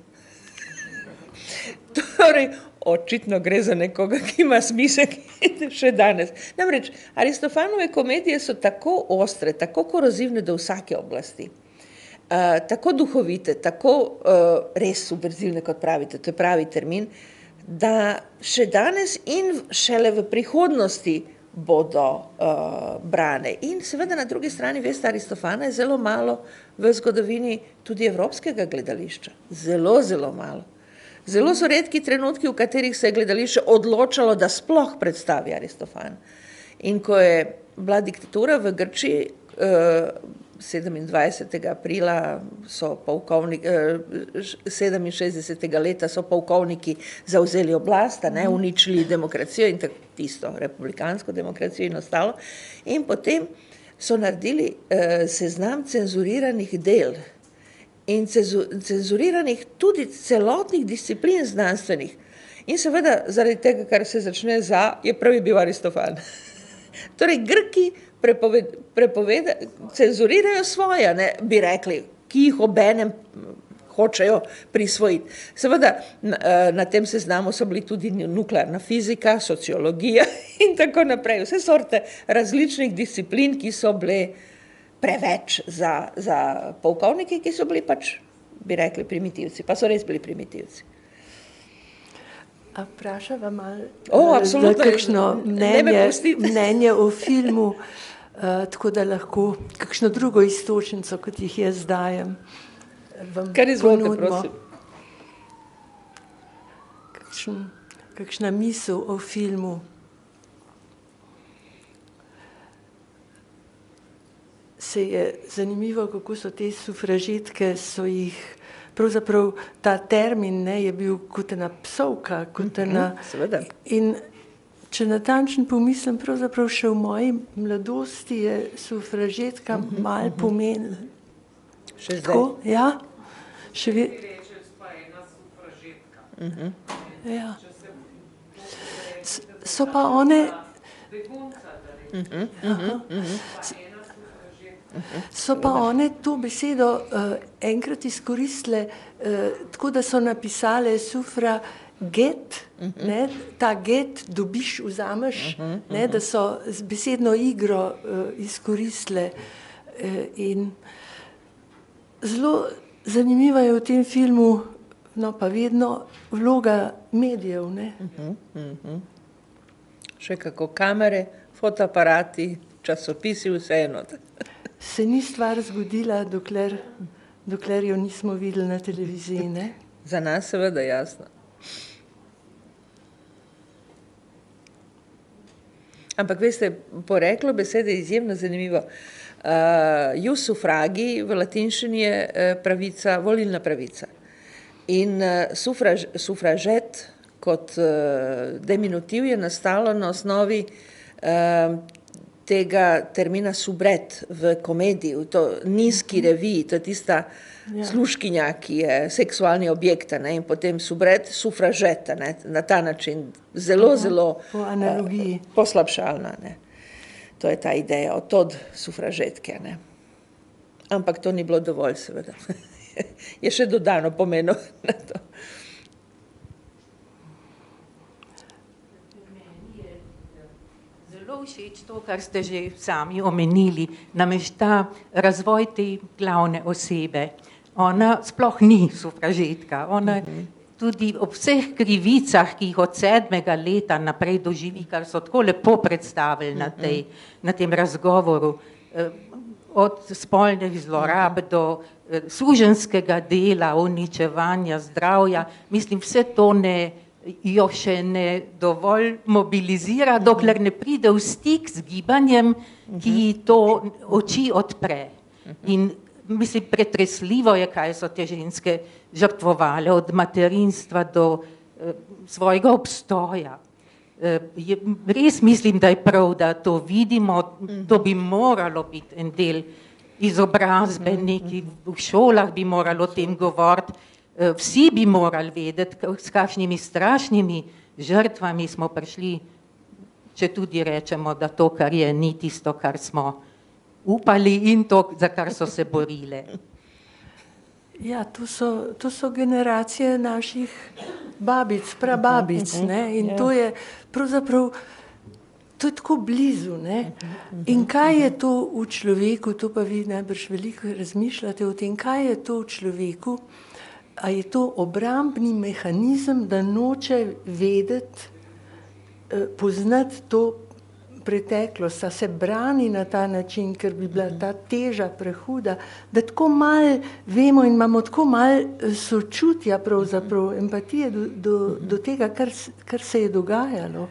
Torej, očitno gre za nekoga, ki ima smisel še danes. Namreč, Aristofanove komedije so tako ostre, tako korozivne do vsake oblasti, tako duhovite, tako res subverzivne, kot pravite, to je pravi termin, da še danes in šele v prihodnosti bodo brane. In seveda na drugi strani, veste, Aristofana je zelo malo v zgodovini tudi evropskega gledališča. Zelo, zelo malo. Zelo so redki trenutki, v katerih se je gledališče odločalo, da sploh predstavi Aristofana. In ko je bila diktatura v Grčiji, 27. aprila so 67. leta so polkovniki zavzeli oblast, uničili demokracijo in tisto republikansko demokracijo in ostalo. In potem so naredili seznam cenzuriranih del in cenzuriranih tudi celotnih disciplin znanstvenih. In seveda zaradi tega, kar se začne je prvi bil Aristofan. Torej, Grki cenzurirajo svoje, ne, bi rekli, ki jih obenem hočejo prisvojiti. Seveda, na tem seznamu so bili tudi nuklearna fizika, sociologija in tako naprej. Vse sorte različnih disciplin, ki so bile preveč za polkovnike, ki so bili pač, bi rekli, primitivci. Pa so res bili primitivci. A vprašava malo za kakšno mnenje o filmu, tako da lahko kakšno drugo iztočnico, kot jih jaz dajem, vam ponudimo. Kakšna misel o filmu. Se je zanimivo, kako so te sufražetke, so jih pravzaprav ta termin, ne, je bil kot ena psovka, kot ena... In če natančno pomislim, pravzaprav še v moji mladosti je sufražetka malo pomenila. Še zdaj? Ja. Ja. So pa one... So pa one to besedo enkrat izkoristile, tako da so napisale sufra get, ne, ta get dobiš, vzameš, ne, da so z besedno igro izkoristile. In zelo zanimiva je v tem filmu, no pa vedno, vloga medijev, ne. Še kako kamere, fotoaparati, časopisi, vseeno. Se ni stvar zgodila, dokler jo nismo videli na televiziji, ne? Za nas seveda jasno. Ampak veste, poreklo besede je izjemno zanimivo. Ius suffragi v latinščini je pravica, volilna pravica. In sufražet kot diminutiv je nastalo na osnovi tega termina subret v komediji, v to nizki reviji, to je tista služkinja, ki je seksualni objekt, ne, in potem subret, sufražet, ne, na ta način, zelo po analogiji. Poslabšalna, ne. To je ta ideja, od sufražetke, ne. Ampak to ni bilo dovolj, seveda. Je še dodano pomenilo na to. Zelo všeč to, kar ste že sami omenili, namreč ta razvoj te glavne osebe. Ona sploh ni sufražetka, ona tudi ob vseh krivicah, ki jih od 7. leta naprej doživi, kar so tako lepo predstavili na tem razgovoru, od spolnih zlorab do suženjskega dela, uničevanja zdravja, mislim, vse to jo še ne dovolj mobilizira, dokler ne pride v stik z gibanjem, ki to oči odpre. In mislim, pretresljivo je, kaj so te ženske žrtvovale, od materinstva do svojega obstoja. Res mislim, da je prav, da to vidimo, to bi moralo biti en del izobrazbe, neki v šolah bi moralo o tem govoriti, vsi bi morali vedeti, s kakšnimi strašnimi žrtvami smo prišli, če tudi rečemo, da to, kar je, ni tisto, kar smo upali in to, za kar so se borile. Ja, to so generacije naših babic, prababic, ne, in to je pravzaprav, to je tako blizu, ne. In kaj je to v človeku, to pa vi najbrž veliko razmišljate o tem, kaj je to v človeku, a je to obrambni mehanizem, da noče vedeti, poznati to preteklost, a se brani na ta način, ker bi bila ta teža prehuda, da tako malo vemo in imamo tako malo sočutja, pravzaprav empatije do tega, kar se je dogajalo.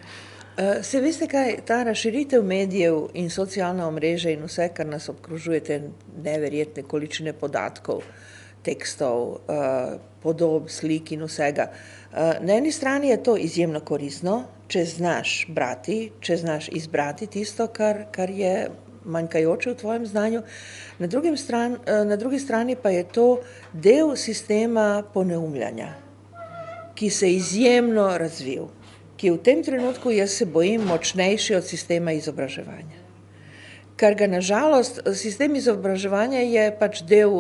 Se veste kaj, ta razširitev medijev in socialna omrežja in vse, kar nas obkrožuje, te neverjetne količine podatkov, tekstov, podob, slik in vsega. Na eni strani je to izjemno koristno, če znaš brati, če znaš izbrati tisto, kar je manjkajoče v tvojem znanju. Na drugi strani pa je to del sistema poneumljanja, ki se je izjemno razvil, ki je v tem trenutku, jaz se bojim, močnejši od sistema izobraževanja. Ker ga nažalost, sistem izobraževanja je pač del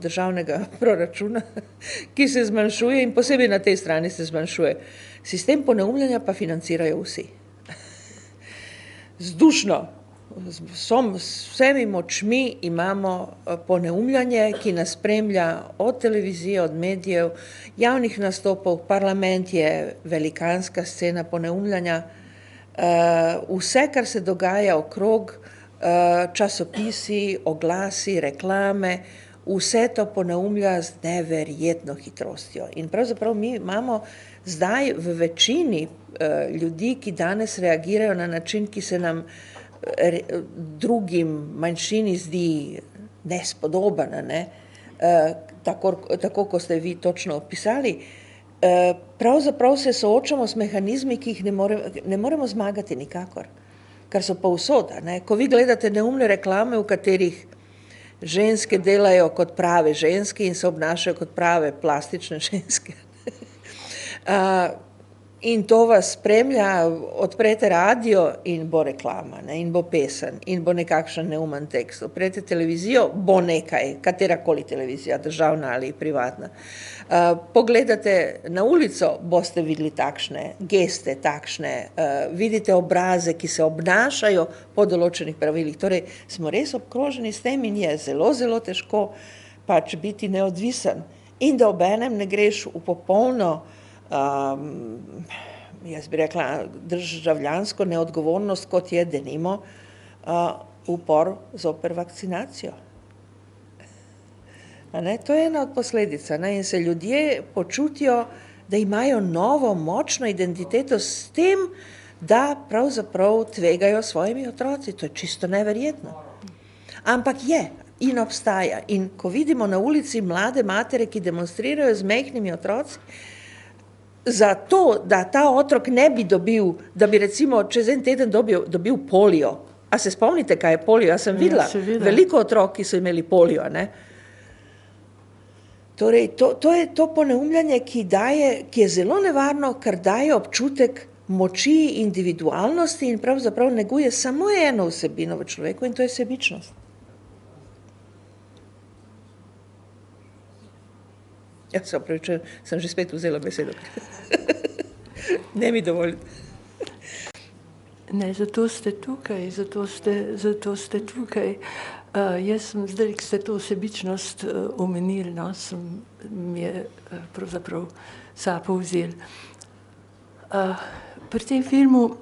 državnega proračuna, ki se zmanjšuje in posebej na tej strani se zmanjšuje. Sistem poneumljanja pa financirajo vsi. Zdušno, z vsemi močmi imamo poneumljanje, ki nas spremlja od televizije, od medijev, javnih nastopov, parlament je velikanska scena poneumljanja. Vse, kar se dogaja okrog, časopisi, oglasi, reklame, vse to poneumlja z neverjetno hitrostjo. In pravzaprav mi imamo zdaj v večini ljudi, ki danes reagirajo na način, ki se nam drugim manjšini zdi nespodoben, ne? Tako, kot ste vi točno opisali, pravzaprav se soočamo s mehanizmi, ki jih ne moremo zmagati nikakor, kar so povsod, ne. Ko vi gledate neumne reklame, v katerih ženske delajo kot prave ženske in se obnašajo kot prave plastične ženske. In to vas spremlja, odprete radio in bo reklama, ne, in bo pesem, in bo nekakšen neumen tekst. Odprete televizijo, bo nekaj, katerakoli televizija, državna ali privatna. Pogledate na ulico, boste videli takšne geste, takšne, vidite obraze, ki se obnašajo po določenih pravilih. Torej, smo res obkroženi s tem in je zelo, zelo težko pač biti neodvisen. In da obenem ne greš v popolno, jaz bi rekla, državljansko neodgovornost, kot je denimo upor zoper vakcinacijo. To je ena od posledic, in se ljudje počutijo, da imajo novo, močno identiteto s tem, da pravzaprav tvegajo svojimi otroci. To je čisto neverjetno. Ampak je, in obstaja. In ko vidimo na ulici mlade matere, ki demonstrirajo z majhnimi otroci, zato, da ta otrok ne bi dobil, da bi recimo čez en teden dobil polio. A se spomnite, kaj je polio? Jaz sem videla veliko otrok, ki so imeli polio, ne? Torej, to je to poneumljanje, ki je zelo nevarno, ker daje občutek moči, individualnosti in pravzaprav neguje samo eno vsebino v človeku in to je sebičnost. Ja, se opravičujem, sem že spet vzela besedo. Ne mi dovolite. Ne, zato ste tukaj, zato ste tukaj. Jaz sem zdaj, ko ste to sebičnost omenili, no, mi je pravzaprav sapo vzel. Pri tem filmu,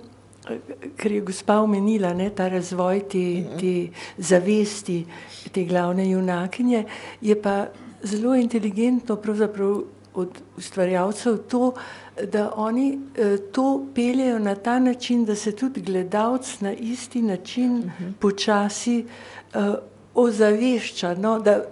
ker je gospa omenila, ne, ta razvoj te zavesti, te glavne junakinje, je pa zelo inteligentno pravzaprav od ustvarjalcev to, da oni to peljejo na ta način, da se tudi gledalec na isti način počasi ozavešča, no, da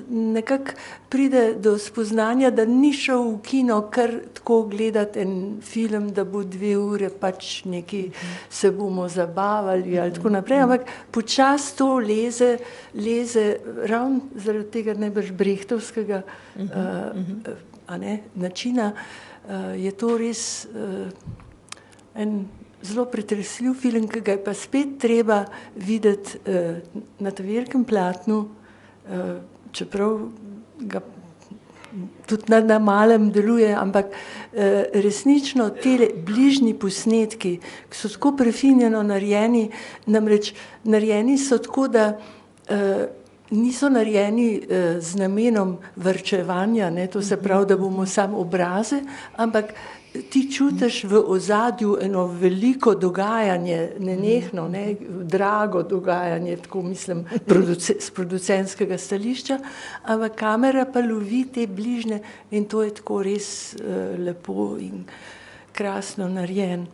nekako pride do spoznanja, da ni šel v kino kar tako gledati en film, da bo 2 ure pač nekaj se bomo zabavali ali tako naprej, ampak počasi to leze ravno zaradi tega najbrž brechtovskega načina, je to res en zelo pretresljiv film, ki ga je pa spet treba videti na ta velikem platnu, čeprav ga tudi na malem deluje, ampak resnično tele bližnji posnetki, ki so tako prefinjeno narejeni, namreč narejeni so tako, da niso narejeni z namenom varčevanja, ne, to se pravi, da bomo samo obraze, ampak ti čutiš v ozadju eno veliko dogajanje, nenehno, ne, drago dogajanje, tako mislim, z producentskega stališča, ampak kamera pa lovi te bližnje in to je tako res lepo in krasno narejen.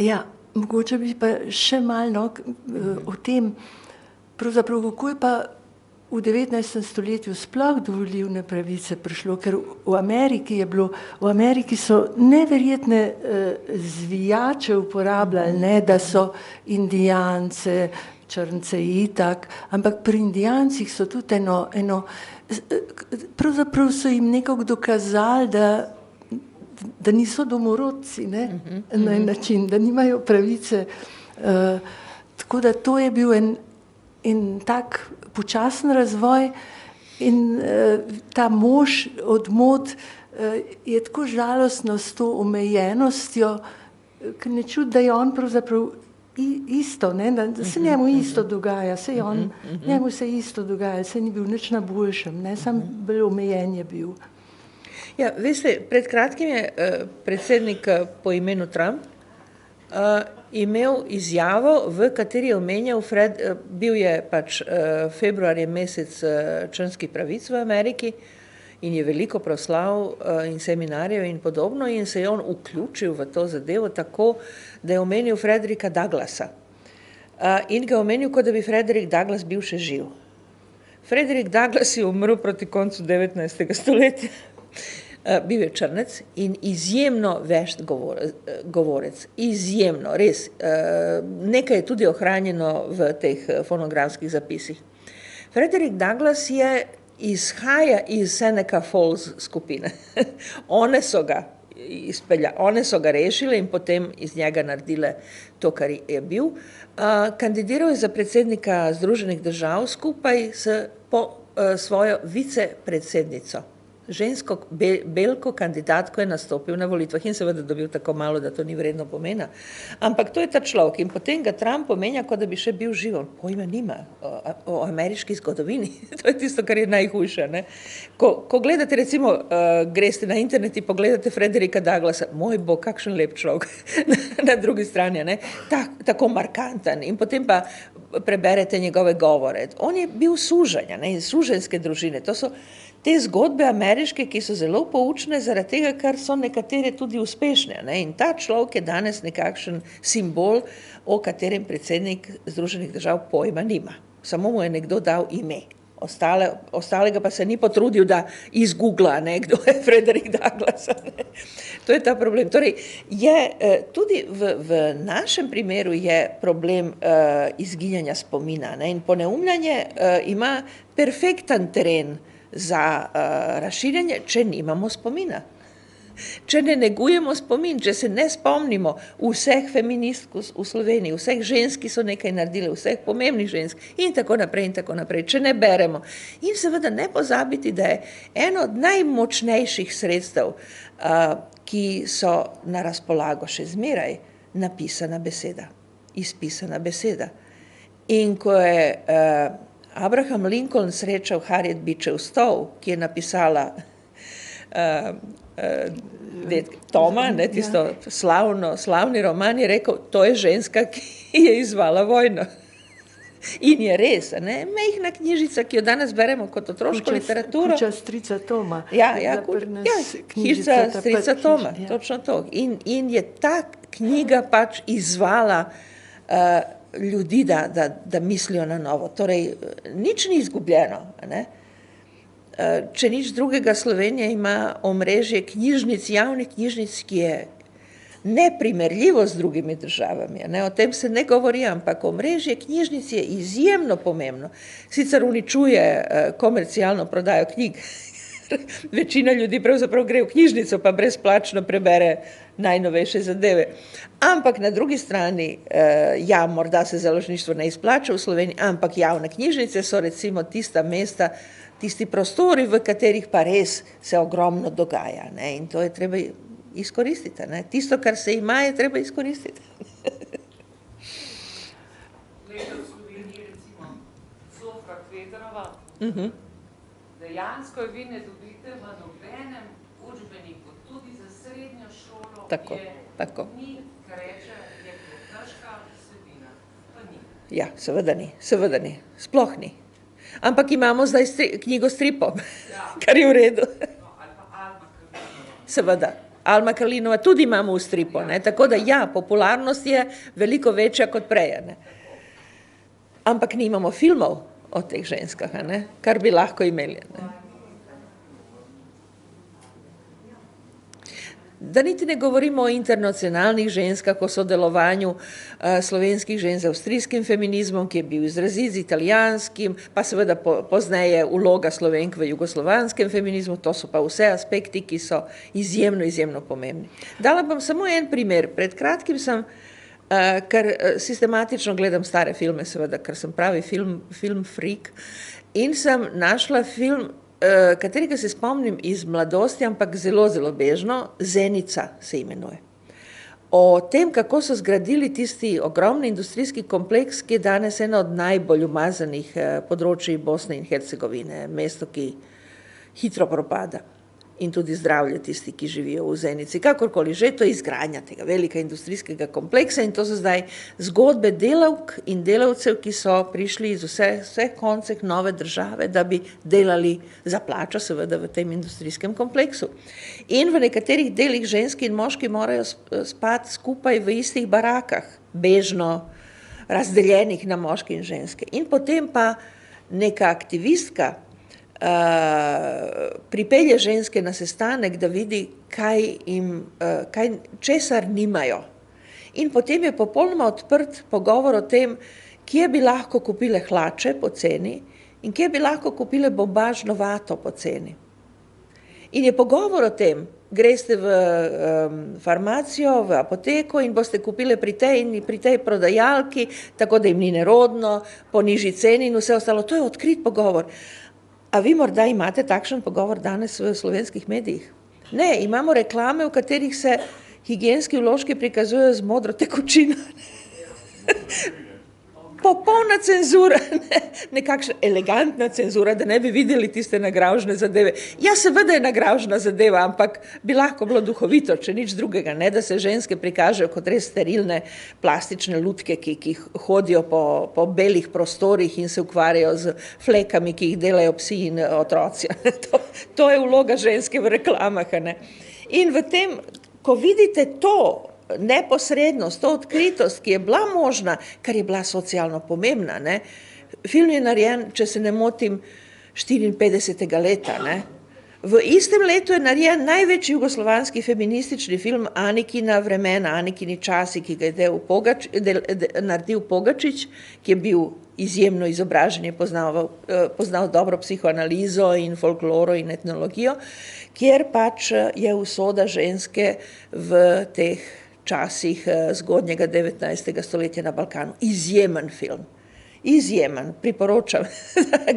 Ja, mogoče bi pa še malo o tem, pravzaprav kako je pa v 19. stoletju sploh do volilne pravice prišlo, ker v Ameriki so neverjetne zvijače uporabljali, ne, da so Indijance, Črnce itak, ampak pri Indijancih so tudi pravzaprav so jim nekako dokazali, da niso domorodci, ne, na en način, da nimajo pravice. Tako da to je bil en tak počasen razvoj in ta mož od mod je tako žalostno s to omejenostjo, ker ne čuti, da je on pravzaprav isto, ne, da se njemu isto dogaja, njemu se isto dogaja, se ni bil nič na boljšem, ne, sam bolj omejen je bil. Ja, veste, pred kratkim je predsednik po imenu Trump imel izjavo, v kateri je omenjal, bil je pač februar je mesec črnskih pravic v Ameriki in je veliko proslav in seminarjev in podobno in se je on vključil v to zadevo tako, da je omenil Frederika Douglasa. In ga omenil, kot da bi Frederick Douglass bil še živ. Frederick Douglass je umrl proti koncu 19. stoletja. Bil je črnec in izjemno vešt govorec, izjemno, res. Nekaj je tudi ohranjeno v teh fonografskih zapisih. Frederick Douglass izhaja iz Seneca Falls skupine. One so ga rešile in potem iz njega naredile to, kar je bil. Kandidiral je za predsednika Združenih držav skupaj s svojo vicepredsednico. Žensko belko kandidatko je nastopil na volitvah in seveda dobil tako malo, da to ni vredno pomena. Ampak to je ta človek in potem ga Trump omenja, kot da bi še bil živ. On pojma nima o ameriški zgodovini. To je tisto, kar je najhujše. Ne? Ko gledate, recimo, greste na internet in pogledate Frederika Douglasa, moj bog, kakšen lep človek na drugi strani, ne? Tako markanten in potem pa preberete njegove govore. On je bil suženja, ne? Iz suženjske družine. To so te zgodbe ameriške, ki so zelo poučne zaradi tega, ker so nekatere tudi uspešne. Ne? In ta človek je danes nekakšen simbol, o katerem predsednik Združenih držav pojma nima. samo mu je nekdo dal ime. Ostalega pa se ni potrudil, da izgoogla, kdo je Frederick Douglass. Ne. To je ta problem. Torej, tudi v našem primeru je problem izginjanja spomina, ne. In poneumljanje ima perfekten teren za razširjanje, če nimamo spomina. Če ne negujemo spomin, če se ne spomnimo vseh feministk v Sloveniji, vseh žensk, ki so nekaj naredile, vseh pomembnih žensk in tako naprej, če ne beremo. In seveda ne pozabiti, da je eno od najmočnejših sredstev, ki so na razpolago še zmeraj, napisana beseda, izpisana beseda. In ko je Abraham Lincoln srečal Harriet Beecher Stowe, ki je napisala Toma, tisto slavni roman, je rekel, to je ženska, ki je izvala vojno. In je res, mehna knjižica, ki jo danes beremo kot otroško literaturo. Kuća strica Toma. Hišica strica Toma, točno to. In je ta knjiga pač izvala ljudi, da mislijo na novo. Torej, nič ni izgubljeno, Če nič drugega, Slovenija ima omrežje knjižnic, javnih knjižnic, ki je neprimerljivo z drugimi državami. O tem se ne govori, ampak omrežje knjižnic je izjemno pomembno. Sicer uničuje komercialno prodajo knjig. Večina ljudi pravzaprav gre v knjižnico, pa brezplačno prebere najnovejše zadeve. Ampak na drugi strani, morda se založništvo ne izplača v Sloveniji, ampak javne knjižnice so recimo tista mesta, tisti prostori, v katerih pa res se ogromno dogaja. In to je treba izkoristiti. Tisto, kar se ima, je treba izkoristiti. Glede v Sloveniji, recimo, Zofra Kvetrova, dejansko vi ne dobite v nobenem učbeniku, tudi za srednjo šolo ni, kar reče, je težka vsebina. Pa ni. Ja, seveda ni. Sploh ni. Ampak imamo zdaj knjigo stripov, kar je v redu. Ali pa Alma Karlinova. Seveda. Alma Karlinova tudi imamo v stripu. Tako da popularnost je veliko večja kot prej. Ampak nimamo filmov o teh ženskah, kar bi lahko imeli. Da niti ne govorimo o internacionalnih ženskah, o sodelovanju slovenskih žensk z avstrijskim feminizmom, ki je bil izrazit z italijanskim, pa seveda pozneje vloga Slovenk v jugoslovanskem feminizmu, to so pa vse aspekti, ki so izjemno pomembni. Dala bom samo en primer. Pred kratkim sem, ker sistematično gledam stare filme, seveda, ker sem pravi film freak, in sem našla film, katerega se spomnim iz mladosti, ampak zelo bežno, Zenica se imenuje. O tem, kako so zgradili tisti ogromni industrijski kompleks, ki je danes eno od najbolj umazanih področij Bosne in Hercegovine, mesto, ki hitro propada. In tudi zdravlje tisti, ki živijo v Zenici. Kakorkoli že, to je izgradnja tega velika industrijskega kompleksa in to so zdaj zgodbe delavk in delavcev, ki so prišli iz vseh konceh nove države, da bi delali za plačo, seveda v tem industrijskem kompleksu. In v nekaterih delih ženski in moški morajo spati skupaj v istih barakah, bežno razdeljenih na moški in ženske. In potem pa neka aktivistka pripelje ženske na sestanek, da vidi, česar nimajo. In potem je popolnoma odprt pogovor o tem, kje bi lahko kupile hlače po ceni in kje bi lahko kupile bombažno vato po ceni. In je pogovor o tem, greste v farmacijo, v apoteko in boste kupile pri tej prodajalki, tako da jim ni nerodno, po nižji ceni in vse ostalo. To je odkrit pogovor. A vi morda imate takšen pogovor danes v slovenskih medijih? Ne, imamo reklame, v katerih se higienski vložki prikazujejo z modro tekočino. Popolna cenzura, nekakšna elegantna cenzura, da ne bi videli tiste nagravžne zadeve. Ja, seveda je nagravžna zadeva, ampak bi lahko bilo duhovito, če nič drugega, ne, da se ženske prikažejo kot res sterilne plastične lutke, ki hodijo po belih prostorih in se ukvarjajo z flekami, ki jih delajo psi in otroci. To je vloga ženske v reklamah. In v tem, ko vidite to, neposrednost, to odkritost, ki je bila možna, kar je bila socialno pomembna, film je narejen, če se ne motim, 54. leta, ne. V istem letu je narejen največji jugoslovanski feministični film Anikina vremena, Anikini časi, ki ga je naredil Pogačič, ki je bil izjemno izobražen, je poznal dobro psihoanalizo in folkloro in etnologijo, kjer pač je usoda ženske v teh časih zgodnjega 19. stoletja na Balkanu. Izjemen film. Izjemen, priporočam,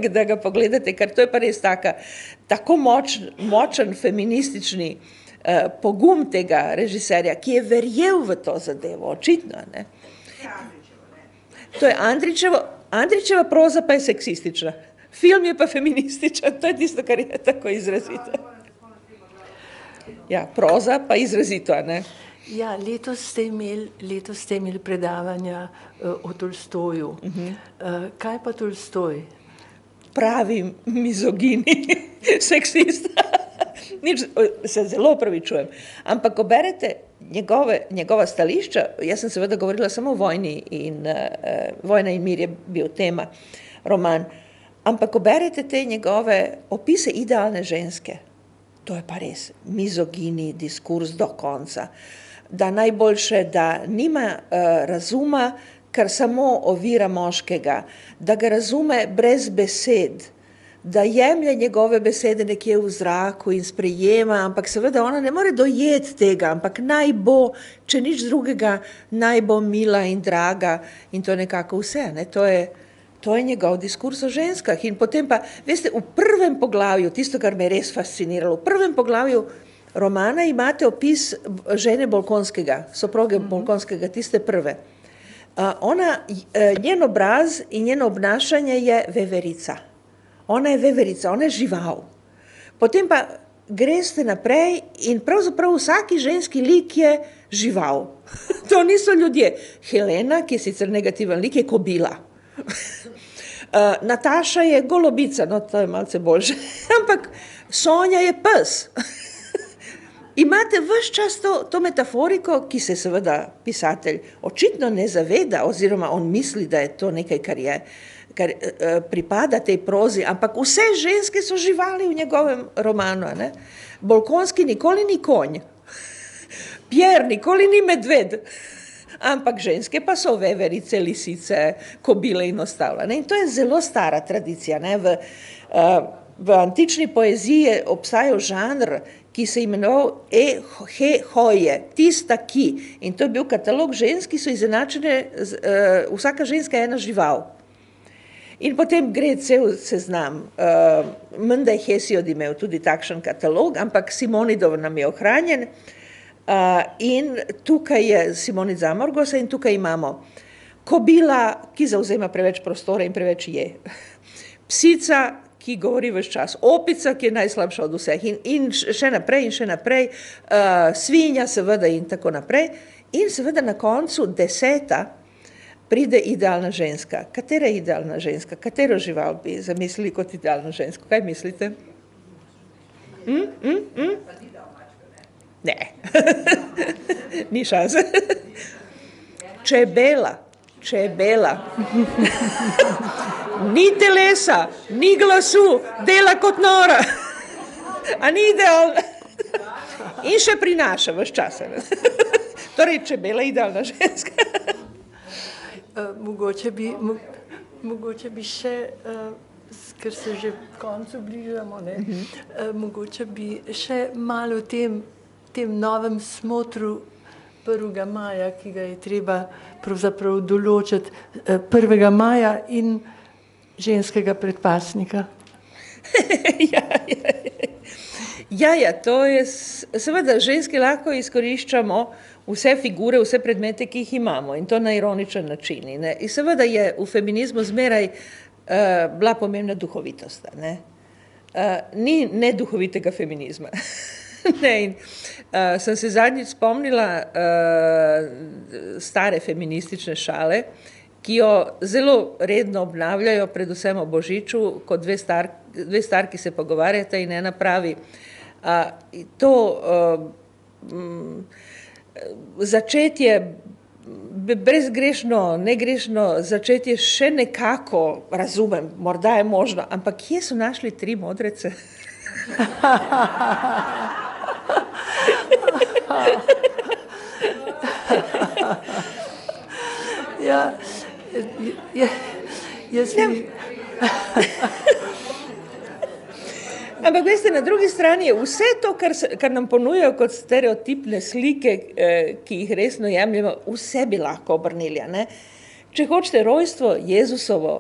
da ga pogledate, ker to je pa res tako močen feministični pogum tega režiserja, ki je verjel v to zadevo, očitno. Ne? To je Andrićeva proza pa je seksistična. Film je pa feminističen, to je tisto, kar je tako izrazito. Ja, proza pa izrazito, ne? Ja, letos ste imeli predavanja o Tolstoju. Kaj pa Tolstoj? Pravi mizogini, seksist. Se zelo opravičujem. Ampak, ko berete njegova stališča, jaz sem seveda govorila samo o vojni in Vojna in mir je bil tema, roman, ampak, ko berete te njegove opise idealne ženske, to je pa res mizogini diskurs do konca. Da najboljše, da nima razuma, kar samo ovira moškega, da ga razume brez besed, da jemlje njegove besede nekje v zraku in sprejema, ampak seveda ona ne more dojeti tega, ampak naj bo, če nič drugega, naj bo mila in draga in to je nekako vse. Ne? To je njegov diskurs o ženskah. In potem pa, veste, v prvem poglavju, tisto, kar me je res fasciniralo, v prvem poglavju romana imate opis žene Bolkonskega, soproge Bolkonskega, tiste prve. Njen obraz in njeno obnašanje je veverica. Ona je veverica, ona je žival. Potem pa greste naprej in pravzaprav vsaki ženski lik je žival. To niso ljudje. Helena, ki je sicer negativen lik, je kobila. Nataša je golobica, no to je malce boljše, ampak Sonja je pes. Imate ves čas to metaforiko, ki se seveda pisatelj očitno ne zaveda, oziroma on misli, da je to nekaj, kar pripada tej prozi, ampak vse ženske so živali v njegovem romanu. Ne? Bolkonski nikoli ni konj, Pierre nikoli ni medved, ampak ženske pa so veverice, lisice, kobile in ostalo. In to je zelo stara tradicija. Ne? V antični poeziji obstajal žanr, ki se imenoval hoje, tista ki. In to je bil katalog žensk, ki so izenačene, vsaka ženska je ena žival. In potem gre cel seznam. Menda je Hesiod imel tudi takšen katalog, ampak Simonidov nam je ohranjen. In tukaj je Simonid Zamorgosa in tukaj imamo kobila, ki zauzema preveč prostora in preveč je. Psica, ki govori ves čas, opica, ki je najslabša od vseh in še naprej in še naprej, svinja seveda in tako naprej. In seveda na koncu 10. pride idealna ženska. Katera je idealna ženska? Katero žival bi zamislili kot idealno žensko? Kaj mislite? Ne. Ni šanse. Čebela. Ni telesa, ni glasu, dela kot nora. A ni idealna? In še prinaša ves čas. Torej, čebela je idealna ženska. Mogoče bi še, ker se že koncu bližamo, ne? Mogoče bi še malo o tem novem smotru 1. maja, ki ga je treba pravzaprav določiti 1. maja in ženskega predpasnika. Ja, to je, seveda, ženske lahko izkoriščamo vse figure, vse predmete, ki jih imamo in to na ironičen način. In seveda je v feminizmu zmeraj bila pomembna duhovitost. Ni neduhovitega feminizma. Sem se zadnjič spomnila stare feministične šale, ki jo zelo redno obnavljajo, predvsem o Božiču, kot dve starki se pogovarjata in ena pravi, začetje brezgrešno, negrešno začetje še nekako razumem, morda je možno, ampak kje so našli 3 modrece? Ja, jaz bi... Ampak veste, na drugi strani je vse to, kar nam ponujajo kot stereotipne slike, ki jih resno jemljemo, vse bi lahko obrnili. Ne? Če hočete, rojstvo Jezusovo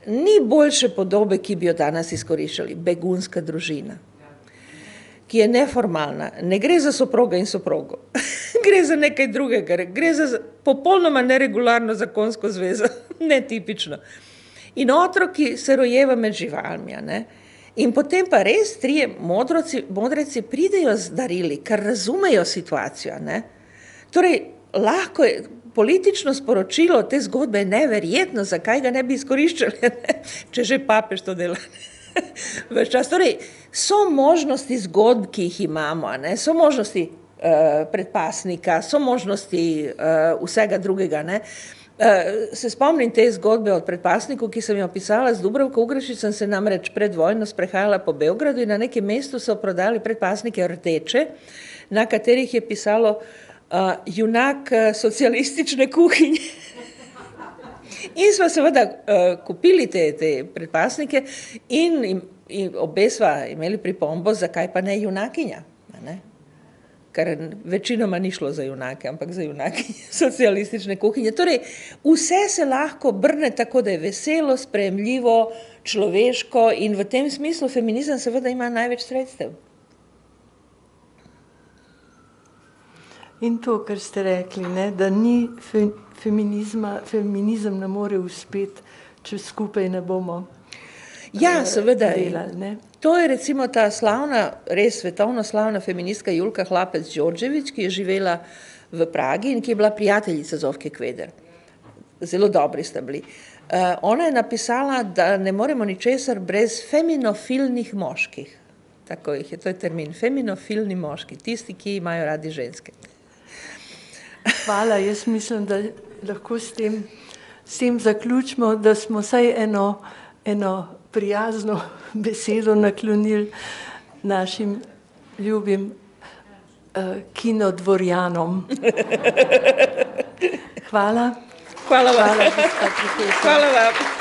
ni boljše podobe, ki bi jo danes izkoriščali. Begunska družina, ki je neformalna. Ne gre za soproga in soprogo. Gre za nekaj drugega. Gre za popolnoma neregularno zakonsko zvezo. Netipično. In otroki se rojeva med živalmi, ne? In potem pa res 3 modreci pridejo z darili, ker razumejo situacijo. Ne? Torej, lahko je, politično sporočilo te zgodbe je neverjetno, zakaj ga ne bi izkoriščali, ne? Če že papež to dela. Torej, so možnosti zgodb, ki jih imamo, ne? So možnosti predpasnika, so možnosti vsega drugega, ne? Se spomnim te zgodbe od predpasniku, ki sem jo pisala z Dubravko Ugrešič, sem se namreč pred vojno sprehajala po Beogradu in na nekem mestu so prodali predpasnike rdeče, na katerih je pisalo junak socialistične kuhinje. In smo seveda kupili te predpasnike in obe sva imeli pripombo, zakaj pa ne junakinja, ne? Ker večinoma ni šlo za junake, ampak za junakinje socialistične kuhinje. Torej, vse se lahko brne tako, da je veselo, sprejemljivo, človeško in v tem smislu feminizem seveda ima največ sredstev. In to, kar ste rekli, ne, da ni feminizem ne more uspeti, če skupaj ne bomo seveda delali, ne. To je recimo ta slavna, res svetovno slavna feministka Julka Hlapec-Đorđević, ki je živela v Pragi in ki je bila prijateljica Zofke Kveder. Zelo dobri sta bili. Ona je napisala, da ne moremo ničesar brez feminofilnih moških. Tako jih je, to je termin, feminofilni moški, tisti, ki imajo radi ženske. Hvala, jaz mislim, da lahko s tem zaključimo, da smo vsaj eno prijazno besedo naklonili našim ljubim kinodvorjanom. Hvala. Hvala vam. Hvala, gospa profesor. Hvala vam.